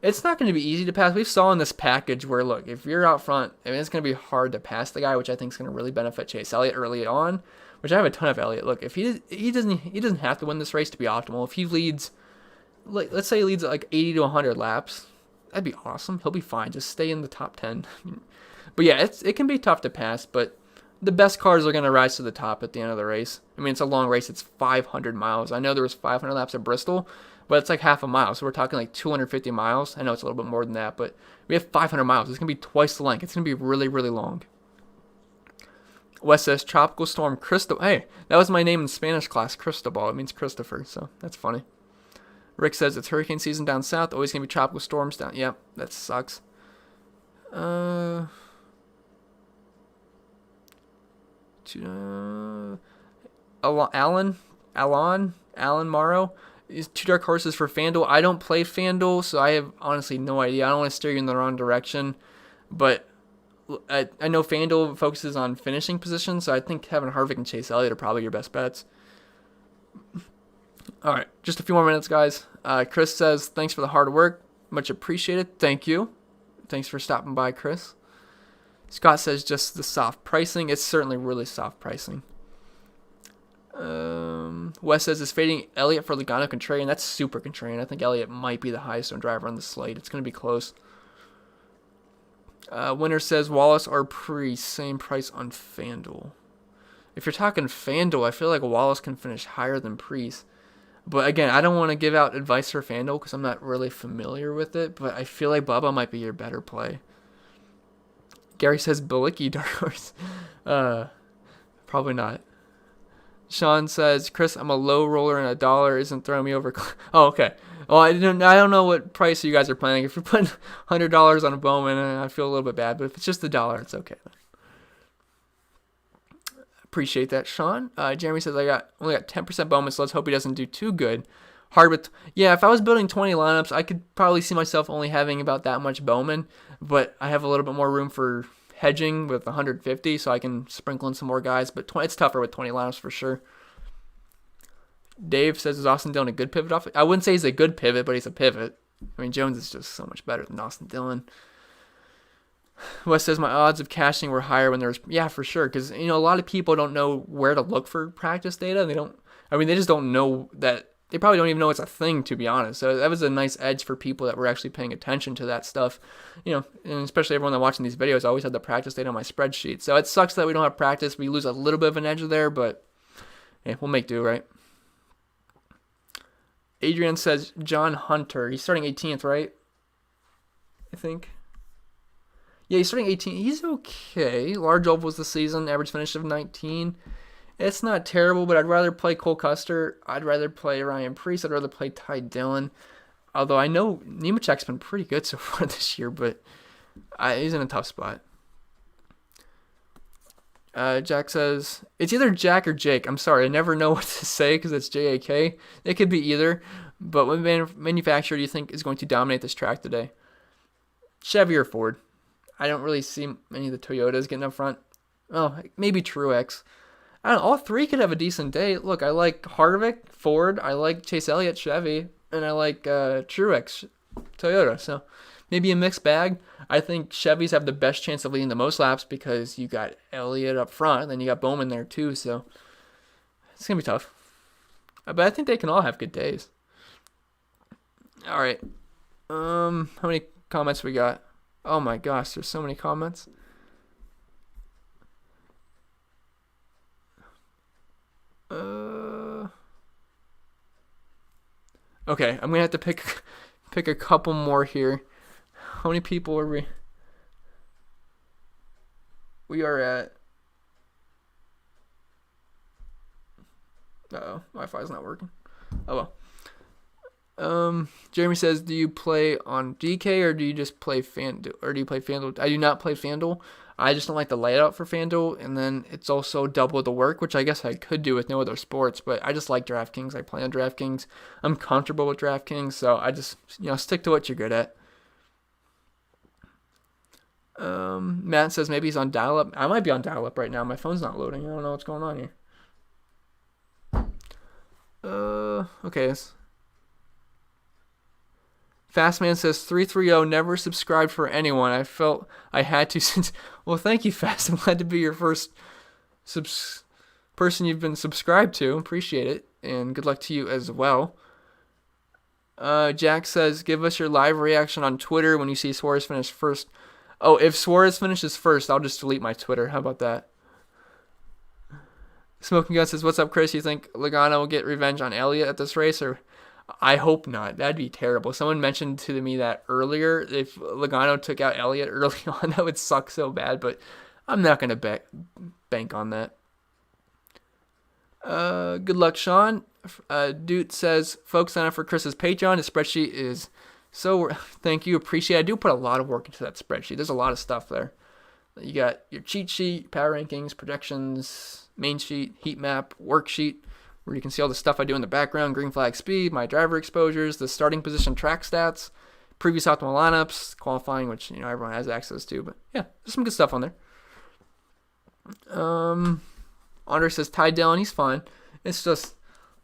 It's not going to be easy to pass. We saw in this package where, look, if you're out front, it's going to be hard to pass the guy, which I think is going to really benefit Chase Elliott early on, which I have a ton of Elliott. Look, if he doesn't have to win this race to be optimal. If he leads, let's say he leads 80 to 100 laps, that'd be awesome. He'll be fine. Just stay in the top 10. But yeah, it can be tough to pass, but the best cars are going to rise to the top at the end of the race. It's a long race. It's 500 miles. I know there was 500 laps at Bristol, but it's like half a mile. So we're talking 250 miles. I know it's a little bit more than that, but we have 500 miles. It's going to be twice the length. It's going to be really, really long. Wes says, Tropical Storm Cristobal. Hey, that was my name in Spanish class, Cristobal. It means Christopher, so that's funny. Rick says, it's hurricane season down south. Always going to be tropical storms down. Yep, that sucks. Alan Morrow is 2 dark horses for FanDuel. I don't play FanDuel, so I have honestly no idea. I don't want to steer you in the wrong direction, but I know FanDuel focuses on finishing positions, so I think Kevin Harvick and Chase Elliott are probably your best bets. All right, just a few more minutes, guys. Chris says, thanks for the hard work. Much appreciated. Thank you. Thanks for stopping by, Chris. Scott says, just the soft pricing. It's certainly really soft pricing. Wes says, is fading Elliot for Logano contrarian? That's super contrarian. I think Elliot might be the highest owned driver on the slate. It's going to be close. Winner says, Wallace or Pre, same price on FanDuel. If you're talking FanDuel, I feel like Wallace can finish higher than Priest. But again, I don't want to give out advice for FanDuel because I'm not really familiar with it. But I feel like Bubba might be your better play. Gary says Bilicki dark horse. Probably not. Sean says, Chris, I'm a low roller and $1 isn't throwing me over. Oh, okay. Well, I don't know what price you guys are planning. If you're putting $100 on a Bowman, I feel a little bit bad. But if it's just $1, it's okay. Appreciate that, Sean. Jeremy says, I only got 10% Bowman, so let's hope he doesn't do too good. Harvick, yeah, if I was building 20 lineups, I could probably see myself only having about that much Bowman, but I have a little bit more room for hedging with 150, so I can sprinkle in some more guys, but it's tougher with 20 lineups for sure. Dave says, is Austin Dillon a good pivot off? I wouldn't say he's a good pivot, but he's a pivot. I mean, Jones is just so much better than Austin Dillon. Wes says, my odds of cashing were higher when there was, yeah, for sure, because, a lot of people don't know where to look for practice data. They just don't know that. They probably don't even know it's a thing, to be honest. So that was a nice edge for people that were actually paying attention to that stuff. And especially everyone that watching these videos, I always had the practice data on my spreadsheet. So it sucks that we don't have practice. We lose a little bit of an edge there, but yeah, we'll make do, right? Adrian says, John Hunter. He's starting 18th, right? I think. Yeah, he's starting 18th. He's okay. Large ovals this season. Average finish of 19. It's not terrible, but I'd rather play Cole Custer. I'd rather play Ryan Preece. I'd rather play Ty Dillon. Although I know Nemechek's been pretty good so far this year, but he's in a tough spot. Jack says, it's either Jack or Jake. I'm sorry, I never know what to say because it's J-A-K. It could be either. But what manufacturer do you think is going to dominate this track today? Chevy or Ford? I don't really see many of the Toyotas getting up front. Oh, maybe Truex. I don't know, all three could have a decent day. Look, I like Harvick, Ford, I like Chase Elliott, Chevy, and I like Truex, Toyota. So maybe a mixed bag. I think Chevys have the best chance of leading the most laps because you got Elliott up front, and then you got Bowman there too. So it's going to be tough. But I think they can all have good days. All right. How many comments we got? Oh my gosh, there's so many comments. Okay, I'm gonna have to pick a couple more here. How many people are we? We are at. Uh-oh, Wi-Fi's not working. Oh well. Jeremy says, do you play on DK or do you just play FanDuel? I do not play FanDuel. I just don't like the layout for FanDuel, and then it's also double the work, which I guess I could do with no other sports, but I just like DraftKings. I play on DraftKings. I'm comfortable with DraftKings, so I just, stick to what you're good at. Matt says maybe he's on dial-up. I might be on dial-up right now. My phone's not loading. I don't know what's going on here. Okay. Fastman says 330 never subscribed for anyone. I felt I had to since. Well, thank you, Fast. I'm glad to be your first person you've been subscribed to. Appreciate it, and good luck to you as well. Jack says, give us your live reaction on Twitter when you see Suarez finish first. Oh, if Suarez finishes first, I'll just delete my Twitter. How about that? Smoking Gun says, what's up, Chris? You think Logano will get revenge on Elliot at this race, or? I hope not. That'd be terrible. Someone mentioned to me that earlier. If Logano took out Elliott early on, that would suck so bad, but I'm not going to bank on that. Good luck, Sean. Dude says, folks, sign up for Chris's Patreon. His spreadsheet is so... Thank you. Appreciate it. I do put a lot of work into that spreadsheet. There's a lot of stuff there. You got your cheat sheet, power rankings, projections, main sheet, heat map, worksheet, where you can see all the stuff I do in the background, green flag speed, my driver exposures, the starting position track stats, previous optimal lineups, qualifying, which everyone has access to. But yeah, there's some good stuff on there. Andre says Ty Dillon, he's fine. It's just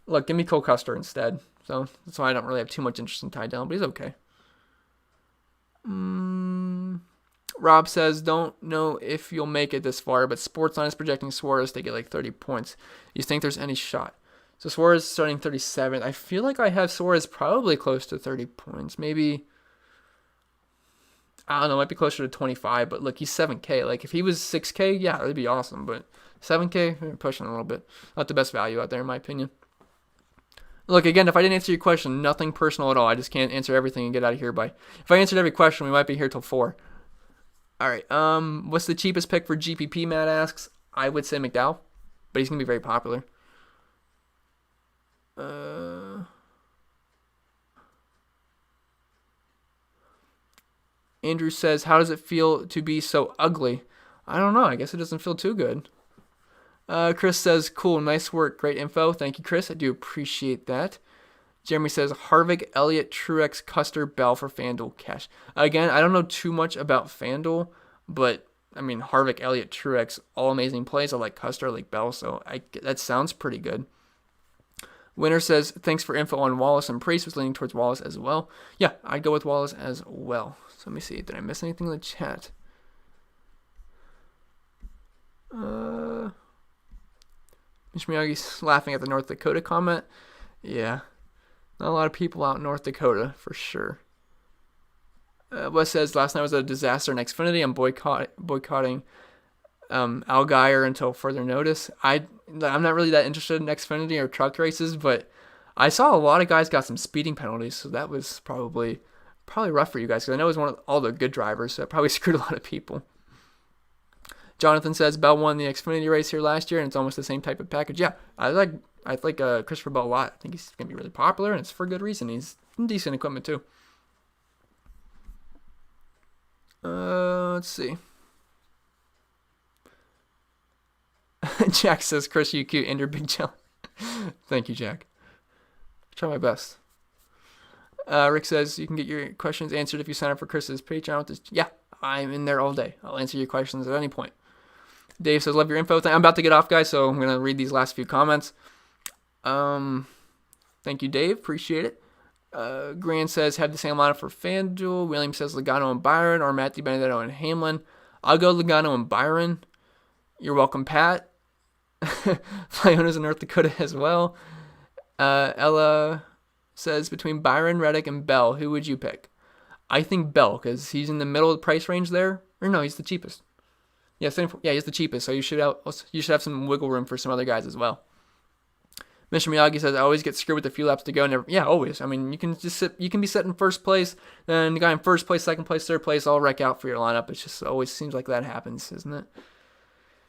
Look, give me Cole Custer instead. So that's why I don't really have too much interest in Ty Dillon, but he's okay. Rob says, don't know if you'll make it this far, but Sportsline is projecting Suarez to get like 30 points. You think there's any shot? So Suarez starting 37th. I feel like I have Suarez probably close to 30 points. Maybe, I don't know, might be closer to 25, but look, he's 7K. Like, if he was 6K, yeah, that'd be awesome, but 7K, we're pushing a little bit. Not the best value out there, in my opinion. Look, again, if I didn't answer your question, nothing personal at all. I just can't answer everything and get out of here by... If I answered every question, we might be here till 4. All right, what's the cheapest pick for GPP, Matt asks. I would say McDowell, but he's going to be very popular. Andrew says, how does it feel to be so ugly? I don't know. I guess it doesn't feel too good. Chris says, cool, nice work, great info. Thank you, Chris. I do appreciate that. Jeremy says, Harvick, Elliot, Truex, Custer, Bell for FanDuel cash. Again, I don't know too much about FanDuel, but, I mean, Harvick, Elliot, Truex, all amazing plays. I like Custer, I like Bell, so that sounds pretty good. Winner says, thanks for info on Wallace and Priest. Was leaning towards Wallace as well. Yeah, I'd go with Wallace as well. So let me see. Did I miss anything in the chat? Mr. Miyagi's laughing at the North Dakota comment. Yeah. Not a lot of people out in North Dakota, for sure. Wes says, last night was a disaster in Xfinity. I'm boycotting Allgaier until further notice. I'm not really that interested in Xfinity or truck races, but I saw a lot of guys got some speeding penalties, so that was probably rough for you guys, because I know it was one of all the good drivers, so it probably screwed a lot of people. Jonathan says, Bell won the Xfinity race here last year, and it's almost the same type of package. Yeah, I like Christopher Bell a lot. I think he's going to be really popular, and it's for good reason. He's decent equipment, too. Let's see. Jack says, Chris, you cute, and your big jelly. Thank you, Jack. Try my best. Rick says, you can get your questions answered if you sign up for Chris's Patreon. Yeah, I'm in there all day. I'll answer your questions at any point. Dave says, love your info. I'm about to get off, guys, so I'm going to read these last few comments. Thank you, Dave. Appreciate it. Grant says, have the same lineup for FanDuel. William says, Logano and Byron, or Matthew Benedetto and Hamlin. I'll go Logano and Byron. You're welcome, Pat. Flyona's in North Dakota as well. Ella says, between Byron, Reddick, and Bell, who would you pick? I think Bell, because he's in the middle of the price range there. Or no, he's the cheapest. Yeah, he's the cheapest, so you should have some wiggle room for some other guys as well. Mr. Miyagi says, I always get screwed with a few laps to go. Yeah, always. I mean, you can be set in first place, then the guy in first place, second place, third place, all wreck out for your lineup. It just always seems like that happens, isn't it?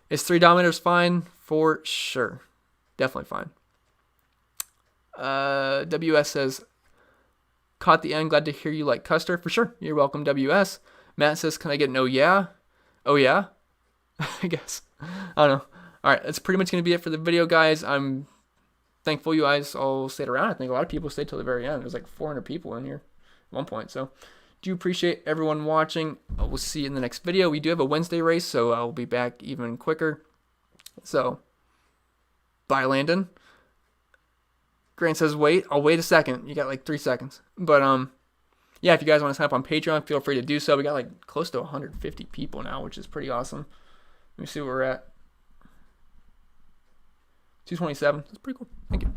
Is Three Dominators fine? For sure. Definitely fine. WS says, caught the end. Glad to hear you like Custer. For sure. You're welcome, WS. Matt says, can I get an oh yeah? Oh yeah? I guess. I don't know. All right. That's pretty much going to be it for the video, guys. I'm thankful you guys all stayed around. I think a lot of people stayed till the very end. There's like 400 people in here at one point. So do appreciate everyone watching. We'll see you in the next video. We do have a Wednesday race, so I'll be back even quicker. So bye, Landon. Grant says, wait. I'll wait a second. You got like 3 seconds. But yeah, if you guys want to sign up on Patreon, feel free to do so. We got like close to 150 people now, which is pretty awesome. Let me see where we're at. 227. That's pretty cool. Thank you.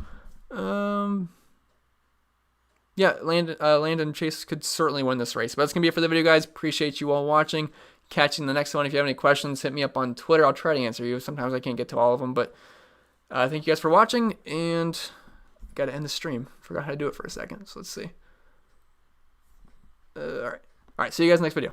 Yeah, Landon Chase could certainly win this race. But that's going to be it for the video, guys. Appreciate you all watching. Catch you in the next one. If you have any questions, hit me up on Twitter. I'll try to answer you. Sometimes I can't get to all of them. But thank you guys for watching. And got to end the stream. Forgot how to do it for a second. So let's see. All right. See you guys next video.